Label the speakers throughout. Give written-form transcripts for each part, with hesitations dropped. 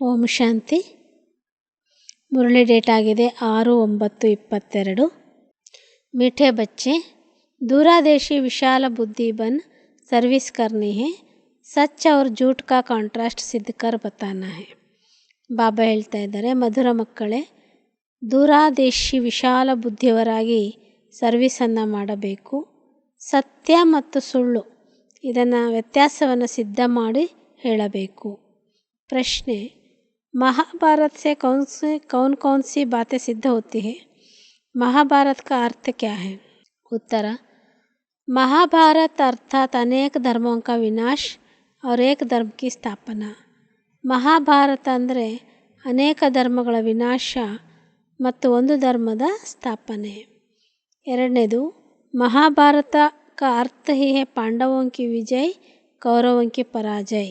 Speaker 1: ಓಂ ಶಾಂತಿ. Murali date ಆಗಿದೆ 6/9/22. मीठे बच्चे, दूरादेशी विशाल बुद्धि बन सर्विस करनी है. सच और झूठ का ಕಾಂಟ್ರಾಸ್ಟ್ ಸಿದ್ಧ ಕರ್ ಬತಾನಾ है. ಬಾಬಾ ಹೇಳ್ತಾ ಇದ್ದಾರೆ, ಮಧುರ ಮಕ್ಕಳೇ, ದೂರಾದೇಶಿ ವಿಶಾಲ ಬುದ್ಧಿಯವರಾಗಿ ಸರ್ವಿಸನ್ನು ಮಾಡಬೇಕು. ಸತ್ಯ ಮತ್ತು ಸುಳ್ಳು ಇದನ್ನು ವ್ಯತ್ಯಾಸವನ್ನು ಸಿದ್ಧ ಮಾಡಿ ಹೇಳಬೇಕು. प्रश्न, महाभारत से कौन सी बातें सिद्ध होती है? महाभारत का अर्थ क्या है? उत्तर, महाभारत अर्थात अनेक धर्मों का विनाश और एक धर्म की स्थापना. ಮಹಾಭಾರತ ಅಂದರೆ ಅನೇಕ ಧರ್ಮಗಳ ವಿನಾಶ ಮತ್ತು ಒಂದು ಧರ್ಮದ ಸ್ಥಾಪನೆ. ಎರಡನೇದು, महाभारत का अर्थ ही है पांडवों की विजय कौरवों की पराजय.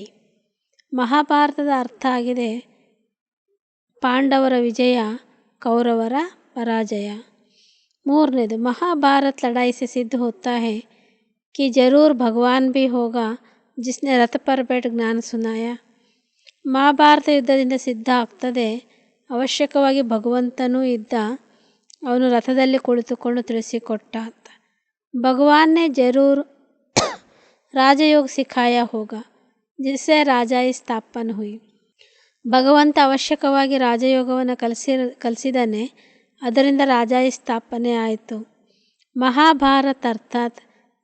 Speaker 1: ಮಹಾಭಾರತದ ಅರ್ಥ ಆಗಿದೆ ಪಾಂಡವರ ವಿಜಯ, ಕೌರವರ पराजय. ಮೂರನೇದು, महाभारत लड़ाई से सिद्ध होता है कि जरूर भगवान भी होगा जिसने रथ पर बैठ ज्ञान सुनाया. ಮಹಾಭಾರತ ಯುದ್ಧದಿಂದ ಸಿದ್ಧ ಆಗ್ತದೆ, ಅವಶ್ಯಕವಾಗಿ ಭಗವಂತನೂ ಇದ್ದ, ಅವನು ರಥದಲ್ಲಿ ಕುಳಿತುಕೊಂಡು ತಿಳಿಸಿಕೊಟ್ಟ ಅಂತ. भगवान ने जरूर राजयोग सिखाया होगा जिससे राजाई ಸ್ಥಾಪನೆ हुई. ಭಗವಂತ ಅವಶ್ಯಕವಾಗಿ ರಾಜಯೋಗವನ್ನು ಕಲಿಸಿದಾನೆ, ಅದರಿಂದ ರಾಜಾಯಿ ಸ್ಥಾಪನೆ ಆಯಿತು. महाभारत अर्थात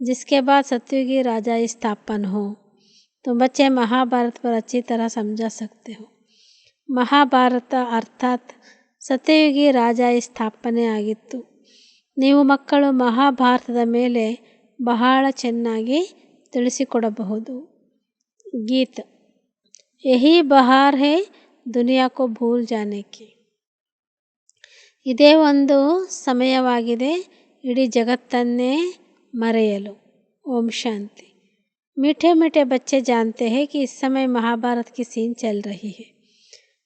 Speaker 1: जिसके बाद सतयुगी राजाई स्थापन हो. तुम बच्चे महाभारत पर अच्छी तरह समझा सकते हो. महाभारತ ಅರ್ಥಾತ್ ಸತ್ಯಯುಗಿ ರಾಜಾಯಿ ಸ್ಥಾಪನೆ ಆಗಿತ್ತು. ನೀವು ಮಕ್ಕಳು ಮಹಾಭಾರತದ ಮೇಲೆ ಬಹಳ ಚೆನ್ನಾಗಿ ತಿಳಿಸಿಕೊಡಬಹುದು. ಗೀತ್, ಯಹಿ ಬಹಾರ್ ಹೇ ದುನಿಯಾ ಕೋ ಭೂಲ್ ಜಾನೆ ಕಿ. ಇದೇ ಒಂದು ಸಮಯವಾಗಿದೆ ಇಡೀ ಜಗತ್ತನ್ನೇ ಮರೆಯಲು. ಓಂ ಶಾಂತಿ. मीठे मीठे बच्चे जानते हैं कि इस समय महाभारत की सीन चल रही है.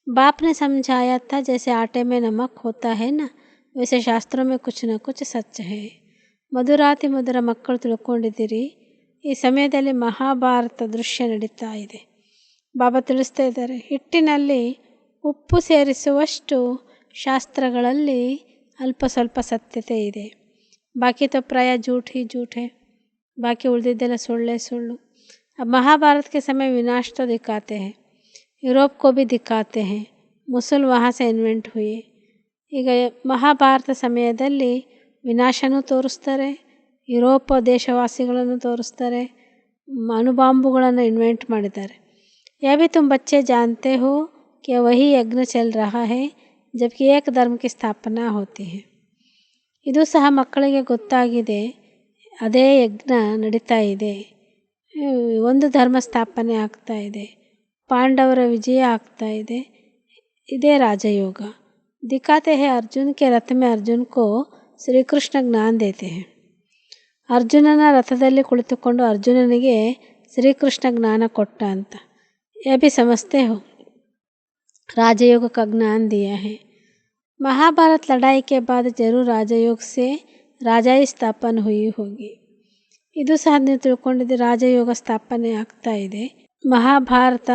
Speaker 1: बाप ने समझाया था जैसे आटे में नमक होता है ना, वैसे शास्त्रों में कुछ न कुछ सच है. ಮಧುರಾತಿ ಮಧುರ ಮಕ್ಕಳು ತಿಳ್ಕೊಂಡಿದ್ದೀರಿ, ಈ ಸಮಯದಲ್ಲಿ ಮಹಾಭಾರತ ದೃಶ್ಯ ನಡೀತಾ ಇದೆ. ಬಾಬಾ ತಿಳಿಸ್ತಾ ಇದ್ದಾರೆ, ಹಿಟ್ಟಿನಲ್ಲಿ ಉಪ್ಪು ಸೇರಿಸುವಷ್ಟು ಶಾಸ್ತ್ರಗಳಲ್ಲಿ ಅಲ್ಪ ಸ್ವಲ್ಪ ಸತ್ಯತೆ ಇದೆ. ಬಾಕಿ तो प्राय झूठ ही झूठ है, बाकी उल्दिದ್ದೆಲ್ಲ ಸುಳ್ಳೇ ಸುಳ್ಳು. अब महाभारत के समय विनाश तो दिखाते हैं, यूरोप को भी दिखाते हैं, मुसल वहाँ से इन्वेंट हुए. ಈಗ ಮಹಾಭಾರತ ಸಮಯದಲ್ಲಿ ವಿನಾಶನೂ ತೋರಿಸ್ತಾರೆ, ಯುರೋಪ್ ದೇಶವಾಸಿಗಳನ್ನು ತೋರಿಸ್ತಾರೆ, ಅಣುಬಾಂಬುಗಳನ್ನು ಇನ್ವೆಂಟ್ ಮಾಡಿದ್ದಾರೆ. यह भी तुम बच्चे जानते हो कि वही यज्ञ चल रहा है जबकि एक धर्म की स्थापना होती है. ಇದು ಸಹ ಮಕ್ಕಳಿಗೆ ಗೊತ್ತಾಗಿದೆ, ಅದೇ ಯಜ್ಞ ನಡೀತಾ ಇದೆ, ಒಂದು ಧರ್ಮ ಸ್ಥಾಪನೆ ಆಗ್ತಾ ಇದೆ, ಪಾಂಡವರ ವಿಜಯ ಆಗ್ತಾ ಇದೆ, ಇದೇ ರಾಜಯೋಗ. दिखाते हैं अर्जुन के रथ में अर्जुन को श्री कृष्ण ज्ञान देते हैं. ಅರ್ಜುನನ ರಥದಲ್ಲಿ ಕುಳಿತುಕೊಂಡು ಅರ್ಜುನನಿಗೆ ಶ್ರೀಕೃಷ್ಣ ಜ್ಞಾನ ಕೊಟ್ಟ ಅಂತ. यह भी समझते हो, राजयोग का ज्ञान दिया है. महाभारत लड़ाई के बाद जरूर राजयोग से राजाई ಸ್ಥಾಪನೆ हुई होगी. ಇದು ಸಹ ನೀವು ತಿಳ್ಕೊಂಡಿದ್ದು, ರಾಜಯೋಗ ಸ್ಥಾಪನೆ ಆಗ್ತಾ ಇದೆ. ಮಹಾಭಾರತ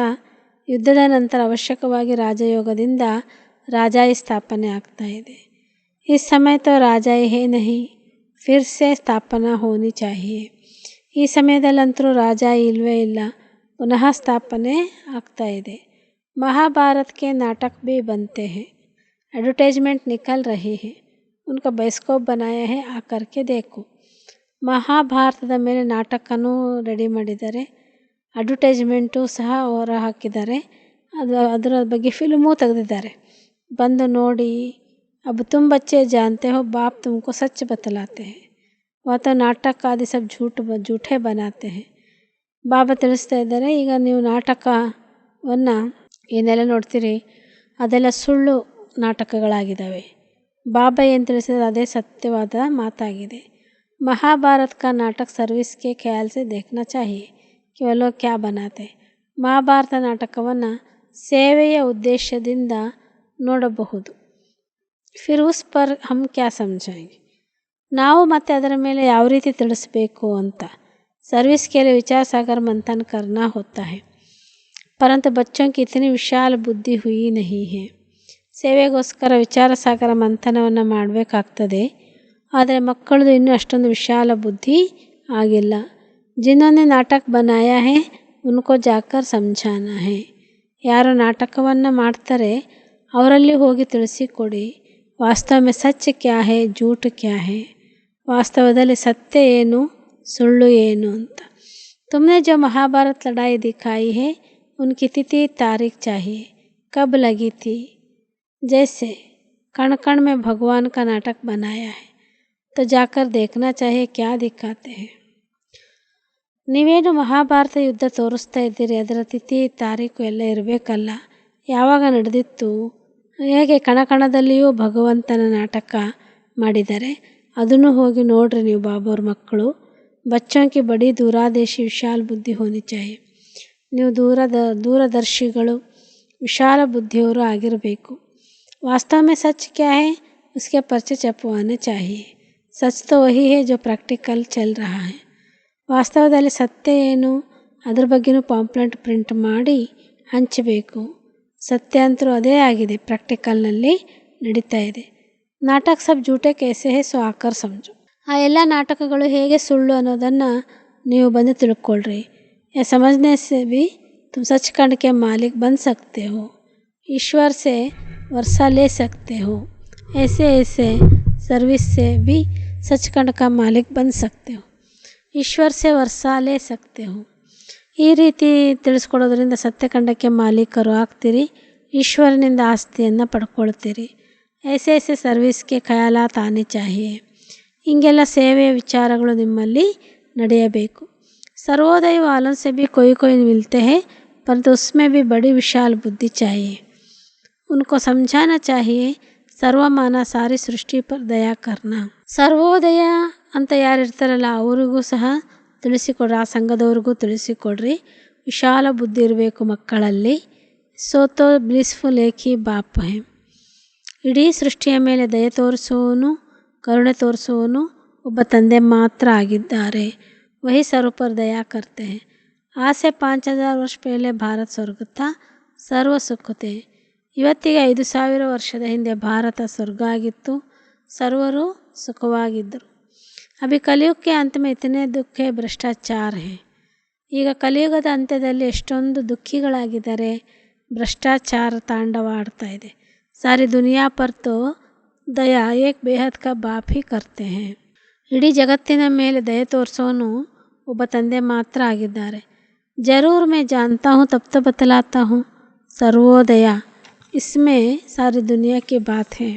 Speaker 1: ಯುದ್ಧದ ನಂತರ ಅವಶ್ಯಕವಾಗಿ ರಾಜಯೋಗದಿಂದ ರಾಜಾಯಿ ಸ್ಥಾಪನೆ ಆಗ್ತಾ ಇದೆ. इस समय तो राजाई है नहीं, फिर से ಸ್ಥಾಪನಾ ಹೋನಿ ಚಾಹಿಯೆ. ಈ ಸಮಯದಲ್ಲಂತರೂ ರಾಜಾಯಿ ಇಲ್ಲವೇ ಇಲ್ಲ, ಪುನಃ ಸ್ಥಾಪನೆ ಆಗ್ತಾ ಇದೆ. महाभारत के नाटक भी बनते हैं, एडवर्टाइजमेंट निकल रही है, उनका बायोस्कोप बनाया है, आकर के देखो. ಮಹಾಭಾರತದ ಮೇಲೆ ನಾಟಕನೂ ರೆಡಿ ಮಾಡಿದ್ದಾರೆ, ಅಡ್ವರ್ಟೈಸ್ಮೆಂಟು ಸಹ ಹೊರ ಹಾಕಿದ್ದಾರೆ, ಅದರ ಬಗ್ಗೆ ಫಿಲ್ಮೂ ತೆಗೆದಿದ್ದಾರೆ, ಬಂದು ನೋಡಿ. अब तुम बच्चे जानते हो बाप तुमको सच बतलाते हैं, वह तो नाटक आदि सब झूठे बनाते हैं. ಬಾಬಾ ತಿಳಿಸ್ತಾ ಇದ್ದಾರೆ, ಈಗ ನೀವು ನಾಟಕವನ್ನು ಏನೆಲ್ಲ ನೋಡ್ತೀರಿ ಅದೆಲ್ಲ ಸುಳ್ಳು ನಾಟಕಗಳಾಗಿದ್ದಾವೆ. ಬಾಬಾ ಏನು ತಿಳಿಸಿದ್ರೆ ಅದೇ ಸತ್ಯವಾದ ಮಾತಾಗಿದೆ. महाभारत का नाटक सर्विस के ख्याल से देखना चाहिए कि वो लोग क्या बनाते. ಮಹಾಭಾರತ ನಾಟಕವನ್ನು ಸೇವೆಯ ಉದ್ದೇಶದಿಂದ ನೋಡಬಹುದು. फिर उस पर हम क्या समझाएंगे, ನಾವು ಮತ್ತೆ ಅದರ ಮೇಲೆ ಯಾವ ರೀತಿ ತಿಳಿಸ್ಬೇಕು ಅಂತ. सर्विस के लिए विचार सागर मंथन करना होता है. परंतु बच्चों की इतनी विशाल बुद्धि हुई नहीं है. ಸೇವೆಗೋಸ್ಕರ ವಿಚಾರ ಸಾಗರ ಮಂಥನವನ್ನು ಮಾಡಬೇಕಾಗ್ತದೆ. ಆದರೆ ಮಕ್ಕಳದು ಇನ್ನೂ ಅಷ್ಟೊಂದು ವಿಶಾಲ ಬುದ್ಧಿ ಆಗಿಲ್ಲ. ಜಿನ್होंने ನಾಟಕ बनाया है उनको जाकर समझाना है. ಯಾರು ನಾಟಕವನ್ನು ಮಾಡ್ತಾರೆ ಅವರಲ್ಲಿ ಹೋಗಿ ತಿಳಿಸಿಕೊಡಿ. ವಾಸ್ತವ ಸತ್ಯ ಕ್ಯಾ ಹೇ झूठ ಕ್ಯಾ ಹೇ, ವಾಸ್ತವದಲ್ಲಿ ಸತ್ಯ ಏನು ಸುಳ್ಳು ಏನು ಅಂತ. तुमने जो महाभारत लड़ाई दिखाई है उनकी तिथि तारीख चाहिए, कब लगी थी. जैसे कण कण में भगवान का नाटक बनाया है तो जाकर देखना चाहिए क्या दिखाते हैं. ನೀವೇನು ಮಹಾಭಾರತ ಯುದ್ಧ ತೋರಿಸ್ತಾ ಇದ್ದೀರಿ, ಅದರ ತಿಥಿ ತಾರೀಕು ಎಲ್ಲ ಇರಬೇಕಲ್ಲ. ಯಾವಾಗ ನಡೆದಿತ್ತು, ಹೇಗೆ ಕಣಕಣದಲ್ಲಿಯೂ ಭಗವಂತನ ನಾಟಕ ಮಾಡಿದ್ದಾರೆ ಅದನ್ನು ಹೋಗಿ ನೋಡ್ರಿ ನೀವು ಬಾಬೋರ್ ಮಕ್ಕಳು. ಬಚ್ಚೋं की बड़ी दूरदर्शी विशाल बुद्धि होनी चाहिए. ನೀವು ದೂರದರ್ಶಿಗಳು, ವಿಶಾಲ ಬುದ್ಧಿಯವರು ಆಗಿರಬೇಕು. वास्तव में सच क्या है उसके पर्चे छपवाने चाहिए. सच तो वही है जो प्रैक्टिकल चल रहा है. ವಾಸ್ತವದಲ್ಲಿ ಸತ್ಯ ಏನು ಅದ್ರ ಬಗ್ಗೆನೂ ಪಾಂಪ್ಲೆಂಟ್ ಪ್ರಿಂಟ್ ಮಾಡಿ ಹಂಚಬೇಕು. ಸತ್ಯ ಅಂತರೂ ಅದೇ ಆಗಿದೆ, ಪ್ರಾಕ್ಟಿಕಲ್ನಲ್ಲಿ ನಡೀತಾ ಇದೆ. ನಾಟಕ ಸಬ್ ಜೂಟೆ ಕೇಸೆ ಹೇ ಸೋ ಆಕರ್ ಸಮझो. ಆ ಎಲ್ಲ ನಾಟಕಗಳು ಹೇಗೆ ಸುಳ್ಳು ಅನ್ನೋದನ್ನು ನೀವು ಬಂದು ತಿಳ್ಕೊಳ್ರಿ. ಯಾ ಸಮझने से भी तुम सचखंड के मालिक बन सकते हो, ईश्वर से वर्षा ले सकते हो. ऐसे ऐसे सर्विस से भी सचखंड का मालिक बन सकते हो, ಈಶ್ವರ್ ಸೆ ವರ್ಷ ಲೇ ಸಕ್ತೆ ಹೋ. ಈ ರೀತಿ ತಿಳಿಸ್ಕೊಡೋದ್ರಿಂದ ಸತ್ಯಖಂಡಕ್ಕೆ ಮಾಲೀಕರು ಆಗ್ತೀರಿ, ಈಶ್ವರನಿಂದ ಆಸ್ತಿಯನ್ನು ಪಡ್ಕೊಳ್ತೀರಿ. ಐಸೆ ಐಸೆ ಸರ್ವಿಸ್ಗೆ ಖಯಾಲಾತ್ ಆನೆ ಚಾಹಿಯೆ. ಹಿಂಗೆಲ್ಲ ಸೇವೆಯ ವಿಚಾರಗಳು ನಿಮ್ಮಲ್ಲಿ ನಡೆಯಬೇಕು. ಸರ್ವೋದಯ ವಾಲೋं से भी कोई कोई मिलते हैं परंतु उसमें भी बड़ी विशाल बुद्धि चाहिए. उनको समझाना चाहिए ಸರ್ವಮಾನ ಸಾರಿ ಸೃಷ್ಟಿ ಪರ್ ದಯಾ ಕರ್ನ. ಸರ್ವೋದಯ ಅಂತ ಯಾರು ಇರ್ತಾರಲ್ಲ ಅವರಿಗೂ ಸಹ ತಿಳಿಸಿಕೊಡ್ರಿ, ಆ ಸಂಘದವ್ರಿಗೂ ತಿಳಿಸಿಕೊಡ್ರಿ. ವಿಶಾಲ ಬುದ್ಧಿ ಇರಬೇಕು ಮಕ್ಕಳಲ್ಲಿ. ಸೋತೋ ಬ್ಲಿಸ್ಫುಲ್ ಏಕಿ ಬಾಪ್ ಹೇ. ಇಡೀ ಸೃಷ್ಟಿಯ ಮೇಲೆ ದಯೆ ತೋರಿಸುವವನು, ಕರುಣೆ ತೋರಿಸುವವನು ಒಬ್ಬ ತಂದೆ ಮಾತ್ರ ಆಗಿದ್ದಾರೆ. ವಹಿ ಸರ್ವ ಪರ್ ದಯಾ ಕರ್ತೆ ಹೇ. आज से 5000 वर्ष पहले भारत स्वर्ग था, सर्व सुख थे. ಇವತ್ತಿಗೆ 5000 ವರ್ಷದ ಹಿಂದೆ ಭಾರತ ಸ್ವರ್ಗ ಆಗಿತ್ತು, ಸರ್ವರು ಸುಖವಾಗಿದ್ದರು. ಅಭಿ ಕಲಿಯುಗಕ್ಕೆ ಅಂತ್ಯ ಮೇ ಇತನೆ ದುಃಖ ಭ್ರಷ್ಟಾಚಾರ ಹೇ. ಈಗ ಕಲಿಯುಗದ ಅಂತ್ಯದಲ್ಲಿ ಎಷ್ಟೊಂದು ದುಃಖಿಗಳಾಗಿದ್ದಾರೆ, ಭ್ರಷ್ಟಾಚಾರ ತಾಂಡವಾಡ್ತಾ ಇದೆ. ಸಾರಿ ದುನಿಯಾ ಪರ್ ತೋ ದಯಾ ಏಕ್ ಬೇಹದ್ ಕಾ ಬಾಪ್ ಹಿ ಕರ್ತೆ ಹೇ. ಇಡೀ ಜಗತ್ತಿನ ಮೇಲೆ ದಯೆ ತೋರಿಸೋನು ಒಬ್ಬ ತಂದೆ ಮಾತ್ರ ಆಗಿದ್ದಾರೆ. ಜರೂರ್ ಮೇ ಜಾನ್ತಾ ಹೂँ ತಬ್ ತೋ ಬತಲಾತಾ ಹೂँ. ಸರ್ವೋದಯ ಇಸ್ಮೇ ಸಾರಿ ದುನಿಯಾ ಕಿ ಬಾತ್ ಹೇ.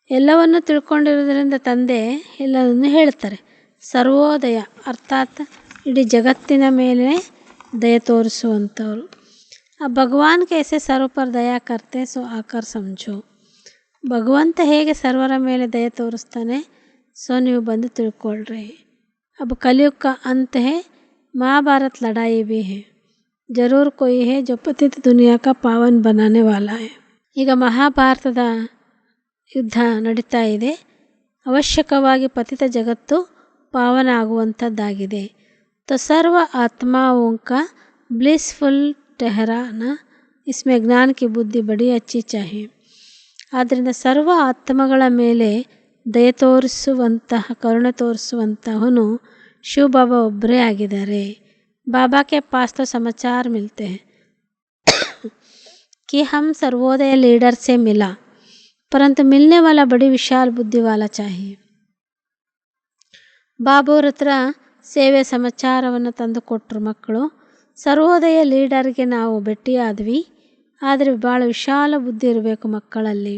Speaker 1: ಎಲ್ಲವನ್ನು ತಿಳ್ಕೊಂಡಿರೋದ್ರಿಂದ ತಂದೆ ಎಲ್ಲವನ್ನು ಹೇಳ್ತಾರೆ. ಸರ್ವೋದಯ ಅರ್ಥಾತ್ ಇಡೀ ಜಗತ್ತಿನ ಮೇಲೆ ದಯೆ ತೋರಿಸುವಂಥವ್ರು. ಆ ಭಗವಾನ್ ಕೈಸೆ ಸರ್ವ ಪರ್ ದಯಾ ಕರ್ತೆ ಸೋ ಆಕರ್ ಸಮझो. ಭಗವಂತ ಹೇಗೆ ಸರ್ವರ ಮೇಲೆ ದಯೆ ತೋರಿಸ್ತಾನೆ ಸೊ ನೀವು ಬಂದು ತಿಳ್ಕೊಳ್ರಿ. अब कलयुग का अंत है, महाभारत लड़ाई भी है, जरूर कोई है जो पतित दुनिया का पावन बनाने वाला है. ಈಗ ಮಹಾಭಾರತದ ಯುದ್ಧ ನಡೀತಾ ಇದೆ. ಅವಶ್ಯಕವಾಗಿ ಪತಿತ ಜಗತ್ತು ಪಾವನ ಆಗುವಂಥದ್ದಾಗಿದೆ. तो सर्व आत्माओं का ब्लिसफुल ठहराना, इसमें ज्ञान की बुद्धि बड़ी अच्छी चाहिए. ಆದ್ದರಿಂದ ಸರ್ವ ಆತ್ಮಗಳ ಮೇಲೆ ದಯೆ ತೋರಿಸುವಂತಹ, ಕರುಣೆ ತೋರಿಸುವಂತಹವನು ಶಿವಬಾಬಾ ಒಬ್ಬರೇ ಆಗಿದ್ದಾರೆ. ಬಾಬಾ ಕೆ ಪಾಸ್ ತೋ ಸಮಾಚಾರ ಮಿಲ್ತೆ ಹೈ कि हम सर्वोदय लीडर से मिला, परंतु मिलने वाला बड़ी विशाल बुद्धि वाला चाहिए. ಬಾಬೋರ ಹತ್ರ ಸೇವೆ ಸಮಾಚಾರವನ್ನು ತಂದು ಕೊಟ್ಟರು ಮಕ್ಕಳು. ಸರ್ವೋದಯ ಲೀಡರ್ಗೆ ನಾವು ಭೇಟಿಯಾದ್ವಿ, ಆದರೆ ಭಾಳ ವಿಶಾಲ ಬುದ್ಧಿ ಇರಬೇಕು ಮಕ್ಕಳಲ್ಲಿ.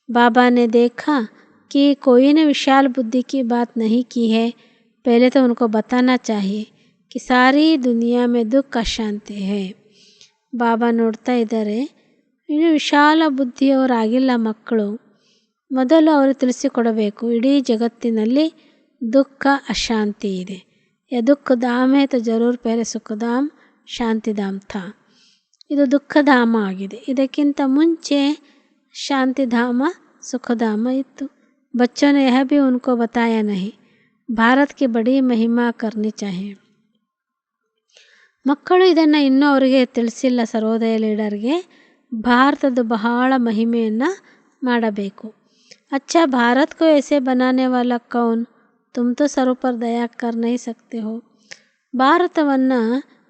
Speaker 1: ಬಾಬಾನೇ देखा कि कोई ने विशाल बुद्धि की बात नहीं की है, पहले तो उनको बताना चाहिए कि सारी दुनिया में दुख अशांति है. ಬಾಬಾ ನೋಡ್ತಾ ಇದ್ದಾರೆ, ಇನ್ನು ವಿಶಾಲ ಬುದ್ಧಿಯವರಾಗಿಲ್ಲ ಮಕ್ಕಳು. ಮೊದಲು ಅವರು ತಿಳಿಸಿಕೊಡಬೇಕು, ಇಡೀ ಜಗತ್ತಿನಲ್ಲಿ ದುಃಖ ಅಶಾಂತಿ ಇದೆ. ಯ ದುಃಖ ಧಾಮ್ ಹೇ ತೋ ಜರೂರ್ ಪಹಲೆ ಸುಖಧಾಮ್ ಶಾಂತಿಧಾಮ್ ಥಾ. ಇದು ದುಃಖಧಾಮ ಆಗಿದೆ, ಇದಕ್ಕಿಂತ ಮುಂಚೆ ಶಾಂತಿಧಾಮ ಸುಖಧಾಮ ಇತ್ತು. बच्चों ने यह भी उनको बताया नहीं. भारत की बड़ी महिमा करनी चाहिए. ಮಕ್ಕಳು ಇದನ್ನು ಇನ್ನೂ ಅವರಿಗೆ ತಿಳಿಸಿಲ್ಲ. ಸರ್ವೋದಯ ಲೀಡರ್ಗೆ ಭಾರತದ ಬಹಳ ಮಹಿಮೆಯನ್ನು ಮಾಡಬೇಕು. अच्छा भारत को ऐसे बनाने वाला कौन? तुम तो सर्व पर दया कर नहीं सकते हो. ಭಾರತವನ್ನು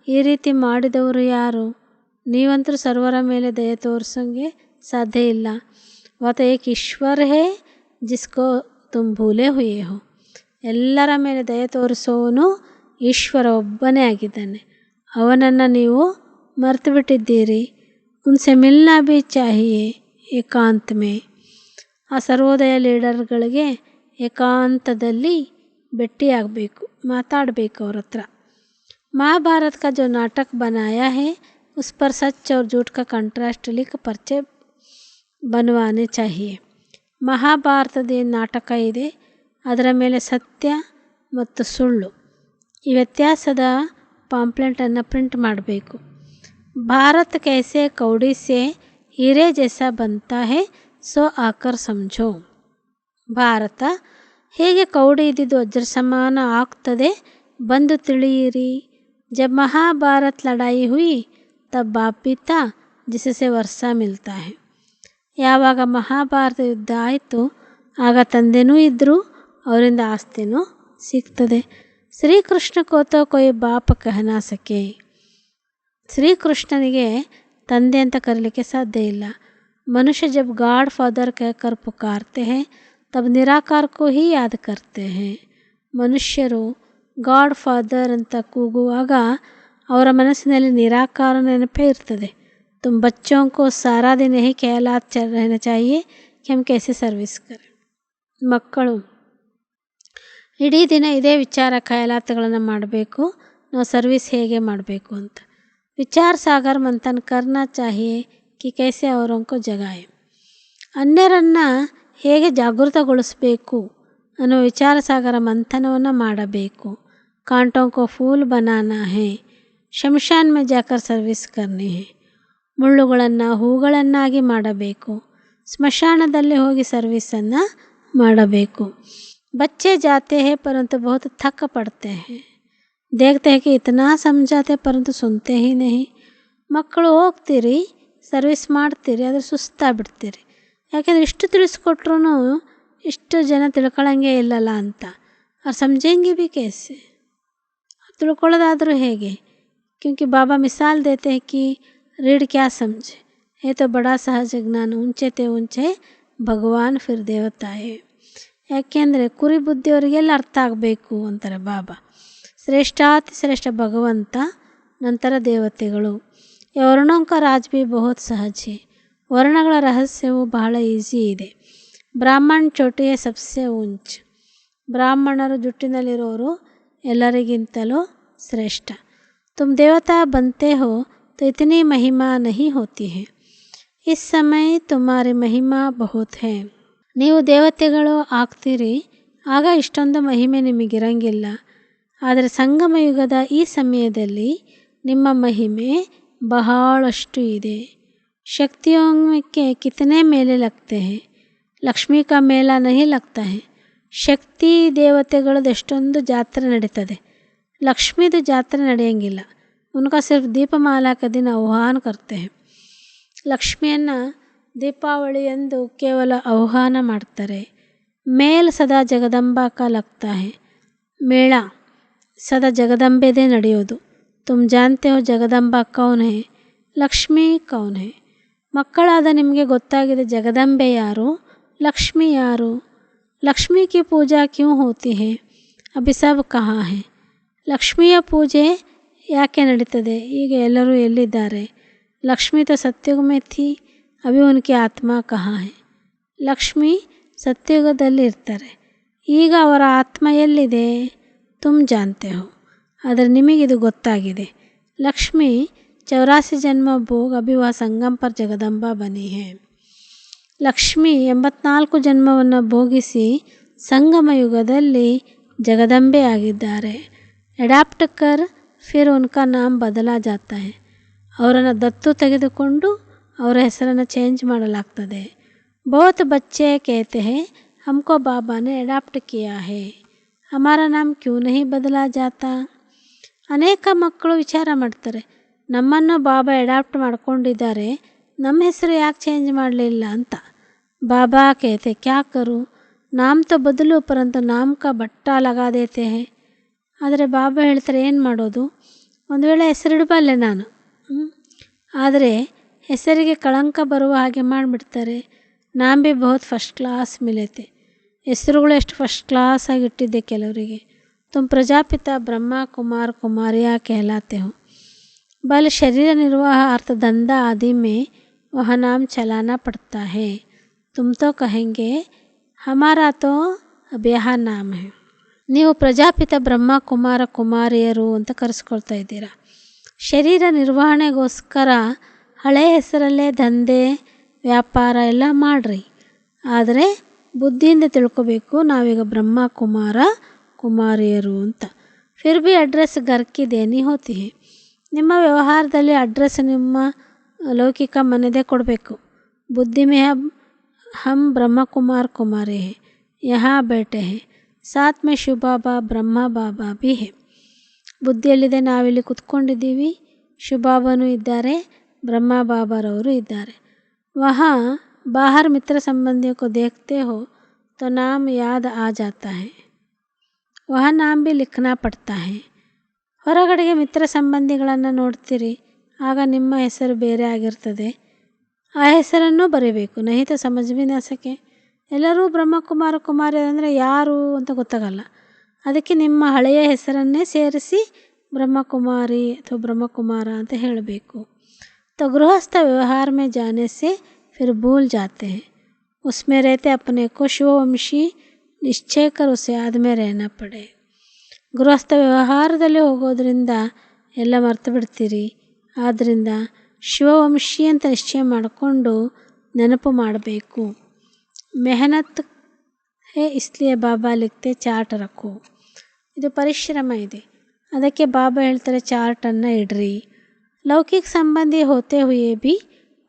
Speaker 1: ಈ ರೀತಿ ಮಾಡಿದವರು ಯಾರು? ನೀವಂತರೂ ಸರ್ವರ ಮೇಲೆ ದಯೆ ತೋರಿಸೋಂಗೆ ಸಾಧ್ಯ ಇಲ್ಲ. ವತ ಏಕ್ ಈಶ್ವರ ಹೇ ಜಿಸ್ಕೋ ತುಮ್ ಭೂಲೆ ಹುಯೇ ಹೋ. ಎಲ್ಲರ ಮೇಲೆ ದಯೆ ತೋರಿಸೋವನು ಈಶ್ವರ ಒಬ್ಬನೇ ಆಗಿದ್ದಾನೆ, ಅವನನ್ನು ನೀವು ಮರೆತು ಬಿಟ್ಟಿದ್ದೀರಿ. ಉನ್ಸೆ ಮಿಲ್ನಾ ಭಿ ಚಾಹಿಯೇ ಏಕಾಂತ ಮೇ. ಆ ಸರ್ವೋದಯ ಲೀಡರ್ಗಳಿಗೆ ಏಕಾಂತದಲ್ಲಿ ಭೇಟಿಯಾಗಬೇಕು, ಮಾತಾಡಬೇಕು ಅವ್ರ ಹತ್ರ. महाभारत का जो नाटक बनाया है उस पर सच और झूठ का कंट्रास्ट लिख पर्चे बनवाने चाहिए. ಮಹಾಭಾರತದ ಏನು ನಾಟಕ ಇದೆ ಅದರ ಮೇಲೆ ಸತ್ಯ ಮತ್ತು ಸುಳ್ಳು ಈ ವ್ಯತ್ಯಾಸದ ಪಾಂಪ್ಲೆಟನ್ನು ಪ್ರಿಂಟ್ ಮಾಡಬೇಕು. ಭಾರತ ಕೈಸೆ ಕೌಡಿ ಸೆ ಹೀರೆ ಜೈಸಾ ಬಂತಾ ಹೇ ಸೋ ಆಕರ್ ಸಮझो. ಭಾರತ ಹೇಗೆ ಕೌಡಿ ಇದ್ದಿದ್ದು ವಜ್ರ ಸಮಾನ ಆಗ್ತದೆ ಬಂದು ತಿಳಿಯಿರಿ. जब महाभारत लड़ाई हुई तब बाप भी था जिससे वर्षा मिलता है. ಯಾವಾಗ ಮಹಾಭಾರತ ಯುದ್ಧ ಆಯಿತು ಆಗ ತಂದೆನೂ ಇದ್ದರು, ಅವರಿಂದ ಆಸ್ತಿನೂ ಸಿಗ್ತದೆ. ಶ್ರೀಕೃಷ್ಣ ಕೋತೋ ಕೊಯ್ ಬಾಪ ಕಹನಾ ಸಕೆ. ಶ್ರೀಕೃಷ್ಣನಿಗೆ ತಂದೆ ಅಂತ ಕರೀಲಿಕ್ಕೆ ಸಾಧ್ಯ ಇಲ್ಲ. ಮನುಷ್ಯ ಜಬ್ ಗಾಡ್ ಫಾದರ್ कहकर पुकारते हैं तब निराकार को ही याद करते हैं. ಮನುಷ್ಯರು ಗಾಡ್ ಫಾದರ್ ಅಂತ ಕೂಗುವಾಗ ಅವರ ಮನಸ್ಸಿನಲ್ಲಿ ನಿರಾಕಾರ ನೆನಪೇ ಇರ್ತದೆ. तुम बच्चों को सारा दिन यही ख्यालात चल रहना चाहिए कि हम कैसे सर्विस करें. ಮಕ್ಕಳು ಇಡೀ ದಿನ ಇದೇ ವಿಚಾರ ಖಯಾಲಾತುಗಳನ್ನು ಮಾಡಬೇಕು, ನಾವು ಸರ್ವಿಸ್ ಹೇಗೆ ಮಾಡಬೇಕು ಅಂತ. ವಿಚಾರ ಸಾಗರ್ ಮಂಥನ್ ಕರ್ನಾ ಚಾಹಿಯೇ ಕಿ ಕೈಸೆ ಅವರೊಂಕೋ ಜಗಾಯೆ. ಅನ್ಯರನ್ನು ಹೇಗೆ ಜಾಗೃತಗೊಳಿಸಬೇಕು ಅನ್ನೋ ವಿಚಾರ ಸಾಗರ ಮಂಥನವನ್ನು ಮಾಡಬೇಕು. कांटों को फूल बनाना है, ಶಮಶಾನ್ ಮೇ ಜಾಕರ್ ಸರ್ವಿಸ್ ಕರ್ನಿ ಹೇ. ಮುಳ್ಳುಗಳನ್ನು ಹೂಗಳನ್ನಾಗಿ ಮಾಡಬೇಕು, ಸ್ಮಶಾನದಲ್ಲಿ ಹೋಗಿ ಸರ್ವಿಸನ್ನು ಮಾಡಬೇಕು. ಬಚ್ಚೆ ಜಾತೆ ಹೇ ಪರಂತು ಬಹುತ್ ಥಕ್ ಪಡ್ತೆ ಹೇ. ದೇಖ್ತೆ ಹೇ ಕಿ ಇತನಾ ಸಮझಾತೆ ಪರಂತು ಸುನ್ತೆ ಹಿ ನಹಿ. ಮಕ್ಕಳು ಹೋಗ್ತೀರಿ ಸರ್ವಿಸ್ ಮಾಡ್ತೀರಿ ಆದರೆ ಸುಸ್ತಾಗ್ಬಿಡ್ತೀರಿ. ಯಾಕೆಂದರೆ ಇಷ್ಟು ತಿಳಿಸ್ಕೊಟ್ರೂ ಇಷ್ಟು ಜನ ತಿಳ್ಕೊಳ್ಳಂಗೆ ಇಲ್ಲಲ್ಲ ಅಂತ. ಅವ್ರು ಸಮझेंगे भी कैसे? ತಿಳ್ಕೊಳ್ಳೋದಾದರೂ ಹೇಗೆ? क्योंकि बाबा मिसाल देते हैं कि रीढ़ क्या समझे, ये तो बड़ा सहज ज्ञान ऊंचे ते ऊंचे ಭಗವಾನ್ ಫಿರ್ ದೇವತಾಯೇ. ಯಾಕೆಂದರೆ ಕುರಿ ಬುದ್ಧಿಯವರಿಗೆಲ್ಲ ಅರ್ಥ ಆಗಬೇಕು ಅಂತಾರೆ ಬಾಬಾ. ಶ್ರೇಷ್ಠಾತಿ ಶ್ರೇಷ್ಠ ಭಗವಂತ, ನಂತರ ದೇವತೆಗಳು. ವರ್ಣೋಂ ಕಾ ರಾಜ್ ಭಿ ಬಹುತ್ ಸಹಜ್ ಹೇ. ವರ್ಣಗಳ ರಹಸ್ಯವು ಬಹಳ ಈಸಿ ಇದೆ. ಬ್ರಾಹ್ಮಣ್ ಚೋಟಿಯೇ ಸಬ್ಸೆ ಊಂಚ್. ಬ್ರಾಹ್ಮಣರು ಜುಟ್ಟಿನಲ್ಲಿರೋರು ಎಲ್ಲರಿಗಿಂತಲೂ ಶ್ರೇಷ್ಠ. तुम देवता बनते हो तो इतनी महिमा नहीं होती है. इस समय तुम्हारी महिमा बहुत है. ನೀವು ದೇವತೆಗಳು ಆಗ್ತೀರಿ ಆಗ ಇಷ್ಟೊಂದು ಮಹಿಮೆ ನಿಮಗಿರಂಗಿಲ್ಲ. ಆದರೆ ಸಂಗಮ ಯುಗದ ಈ ಸಮಯದಲ್ಲಿ ನಿಮ್ಮ ಮಹಿಮೆ ಬಹಳಷ್ಟು ಇದೆ. ಶಕ್ತಿयों के कितने मेले लगते हैं, ಲಕ್ಷ್ಮೀ ಕಾ ಮೇಳ नहीं लगता है. ಶಕ್ತಿ ದೇವತೆಗಳದ್ದು ಎಷ್ಟೊಂದು ಜಾತ್ರೆ ನಡೀತದೆ, ಲಕ್ಷ್ಮೀದು ಜಾತ್ರೆ ನಡೆಯಂಗಿಲ್ಲ. ಉನ್ಕಾ ಸಿರ್ಫ್ ದೀಪಮಾಲಾ ಕ ದಿನ ಆಹ್ವಾನ ಕರ್ತೆ ಹೇ. ಲಕ್ಷ್ಮಿಯನ್ನು ದೀಪಾವಳಿ ಎಂದು ಕೇವಲ ಆಹ್ವಾನ ಮಾಡ್ತಾರೆ. ಮೇಲ್ ಸದಾ ಜಗದಂಬಾ ಕಾ ಲಗ್ತಾ ಹೇ. ಮೇಳ ಸದಾ ಜಗದಂಬೆದೇ ನಡೆಯೋದು. ತುಮ್ ಜಾನ್ತೆ ಹೋ ಜಗದಂಬಾ ಕೌನ್ ಹೇ, ಲಕ್ಷ್ಮೀ ಕೌನ್ ಹೇ. ಮಕ್ಕಳಾದ ನಿಮಗೆ ಗೊತ್ತಾಗಿದೆ ಜಗದಂಬೆ ಯಾರು, ಲಕ್ಷ್ಮಿ ಯಾರು. ಲಕ್ಷ್ಮೀ ಕಿ ಪೂಜಾ ಕ್ಯೂ ಹೋತಿ ಹೇ, ಅಭಿ ಸಬ್ ಕಹಾ ಹೇ. ಲಕ್ಷ್ಮಿಯ ಪೂಜೆ ಯಾಕೆ ನಡೀತದೆ, ಈಗ ಎಲ್ಲರೂ ಎಲ್ಲಿದ್ದಾರೆ. ಲಕ್ಷ್ಮೀ ತೋ ಸತ್ಯುಗ ಮೇ ಥಿ, ಅಭಿ ಉನ್ಕಿ ಆತ್ಮ ಕಹಾ ಹೇ. ಲಕ್ಷ್ಮಿ ಸತ್ಯುಗದಲ್ಲಿ ಇರ್ತಾರೆ, ಈಗ ಅವರ ಆತ್ಮ ಎಲ್ಲಿದೆ. ತುಮ್ ಜಾನ್ತೆ ಹೋ, ಆದರೆ ನಿಮಗಿದು ಗೊತ್ತಾಗಿದೆ. ಲಕ್ಷ್ಮಿ 84 ಜನ್ಮ ಭೋಗ್ ಅಭಿ ವಹ ಸಂಗಮ್ ಪರ್ ಜಗದಂಬಾ ಬನಿ ಹೇ. ಲಕ್ಷ್ಮಿ 84 ಜನ್ಮವನ್ನು ಭೋಗಿಸಿ ಸಂಗಮ ಯುಗದಲ್ಲಿ ಜಗದಂಬೆ ಆಗಿದ್ದಾರೆ. ಅಡಾಪ್ಟ್ ಕರ್ ಫಿರ್ ಉನ್ಕಾ ನಾಮ್ ಬದಲಾ ಜಾತಾ ಹೇ. ಅವರನ್ನು ದತ್ತು ತೆಗೆದುಕೊಂಡು ಅವರ ಹೆಸರನ್ನು ಚೇಂಜ್ ಮಾಡಲಾಗ್ತದೆ. ಬಹುತ್ ಬಚ್ಚೆ कहते हैं हमको बाबा ने अडॉप्ट किया है, हमारा नाम क्यों नहीं बदला जाता. ಅನೇಕ ಮಕ್ಕಳು ವಿಚಾರ ಮಾಡ್ತಾರೆ, ನಮ್ಮನ್ನು ಬಾಬಾ ಅಡಾಪ್ಟ್ ಮಾಡ್ಕೊಂಡಿದ್ದಾರೆ, ನಮ್ಮ ಹೆಸರು ಯಾಕೆ ಚೇಂಜ್ ಮಾಡಲಿಲ್ಲ ಅಂತ. ಬಾಬಾ कहते क्या करूं, ನಾಮ್ ತೋ ಬದಲು ಪರಂತು ನಾಮ್ ಕಾ ಬಟ್ಟಾ ಲಗಾ ದೇತೆ ಹೈ. ಆದರೆ ಬಾಬಾ ಹೇಳ್ತಾರೆ, ಏನು ಮಾಡೋದು, ಒಂದು ವೇಳೆ ಹೆಸರಿಡಬಲ್ಲೆ ನಾನು, ಆದರೆ ಹೆಸರಿಗೆ ಕಳಂಕ ಬರುವ ಹಾಗೆ ಮಾಡಿಬಿಡ್ತಾರೆ. ನಾಮ್ ಭಿ ಬಹುತ್ ಫಸ್ಟ್ ಕ್ಲಾಸ್ ಮಿಲೇತೆ, ಹೆಸರುಗಳು ಎಷ್ಟು ಫಸ್ಟ್ ಕ್ಲಾಸ್ ಆಗಿ ಇಟ್ಟಿದ್ದೆ ಕೆಲವರಿಗೆ. ತುಮ್ ಪ್ರಜಾಪಿತ ಬ್ರಹ್ಮ ಕುಮಾರ್ ಕುಮಾರಿಯಾ कहलाते हो, बल शरीर निर्वाह अर्थ धंधा आदि में वह नाम चलाना पड़ता है. तुम तो कहेंगे हमारा तो अब यहाँ नाम है. ನೀವು ಪ್ರಜಾಪಿತ ಬ್ರಹ್ಮ ಕುಮಾರ ಕುಮಾರಿಯರು ಅಂತ ಕರೆಸ್ಕೊಳ್ತಾ ಇದ್ದೀರಾ. ಶರೀರ ನಿರ್ವಹಣೆಗೋಸ್ಕರ ಹಳೆಯ ಹೆಸರಲ್ಲೇ ದಂಧೆ ವ್ಯಾಪಾರ ಎಲ್ಲ ಮಾಡ್ರಿ. ಆದರೆ ಬುದ್ಧಿಯಿಂದ ತಿಳ್ಕೊಬೇಕು, ನಾವೀಗ ಬ್ರಹ್ಮ ಕುಮಾರ ಕುಮಾರಿಯರು ಅಂತ. ಫಿರ್ ಭಿ ಅಡ್ರೆಸ್ ಘರ್ಕಿ ದೇನಿ ಹೋತಿ ಹೈ. ನಿಮ್ಮ ವ್ಯವಹಾರದಲ್ಲಿ ಅಡ್ರೆಸ್ ನಿಮ್ಮ ಲೌಕಿಕ ಮನೆದೇ ಕೊಡಬೇಕು. ಬುದ್ಧಿ ಮೇ ಹಮ್ ಬ್ರಹ್ಮ ಕುಮಾರ್ ಕುಮಾರಿ ಹೈ, ಯಹಾ ಬೇಟೆ ಹೈ, ಸಾತ್ ಮೇ ಶಿವ ಬಾಬಾ ಬ್ರಹ್ಮ ಬಾಬಾ ಭಿ ಹೈ. ಬುದ್ಧಿಯಲ್ಲಿದೆ, ನಾವಿಲ್ಲಿ ಕುತ್ಕೊಂಡಿದ್ದೀವಿ, ಶಿವಬಾಬಾನೂ ಇದ್ದಾರೆ, ಬ್ರಹ್ಮ ಬಾಬಾರವರು ಇದ್ದಾರೆ. ವಹಾ ಬಾಹರ್ ಮಿತ್ರ ಸಂಬಂಧಿಯೋ ಕೋ ದೇಖ್ತೆ ಹೋ ತೋ ನಾಮ್ ಯಾದ್ ಆ ಜಾತಾ ಹೈ, ವಹ ನಾಮ್ ಭಿ ಲಿಖನಾ ಪಡ್ತಾ ಹೈ. ಹೊರಗಡೆಗೆ ಮಿತ್ರ ಸಂಬಂಧಿಗಳನ್ನು ನೋಡ್ತೀರಿ, ಆಗ ನಿಮ್ಮ ಹೆಸರು ಬೇರೆ ಆಗಿರ್ತದೆ, ಆ ಹೆಸರನ್ನು ಬರೀಬೇಕು. ನಹಿತ ಸಮಜ್ ಭಿ ನ ಸಕೆ. ಎಲ್ಲರೂ ಬ್ರಹ್ಮಕುಮಾರ ಕುಮಾರಿ ಅಂದರೆ ಯಾರು ಅಂತ ಗೊತ್ತಾಗಲ್ಲ. ಅದಕ್ಕೆ ನಿಮ್ಮ ಹಳೆಯ ಹೆಸರನ್ನೇ ಸೇರಿಸಿ ಬ್ರಹ್ಮಕುಮಾರಿ ಅಥವಾ ಬ್ರಹ್ಮಕುಮಾರ ಅಂತ ಹೇಳಬೇಕು. तो गृहस्थ व्यवहार में जाने से फिर भूल जाते हैं, उसमें रहते अपने को शिववंशी निश्चय कर उसे याद में रहना पड़े. ಗೃಹಸ್ಥ ವ್ಯವಹಾರದಲ್ಲಿ ಹೋಗೋದ್ರಿಂದ ಎಲ್ಲ ಮರ್ತು ಬಿಡ್ತೀರಿ. ಆದ್ದರಿಂದ ಶಿವವಂಶಿ ಅಂತ ನಿಶ್ಚಯ ಮಾಡಿಕೊಂಡು ನೆನಪು ಮಾಡಬೇಕು. ಮೆಹನತ್ ಹೇ ಇಸ್ಲಿಯೇ ಬಾಬಾ ಲಿಖ್ತೆ ಚಾರ್ಟ್ ರಖೋ. ಇದು ಪರಿಶ್ರಮ ಇದೆ, ಅದಕ್ಕೆ ಬಾಬಾ ಹೇಳ್ತಾರೆ ಚಾರ್ಟನ್ನು ಇಡ್ರಿ. लौकिक संबंधी होते हुए भी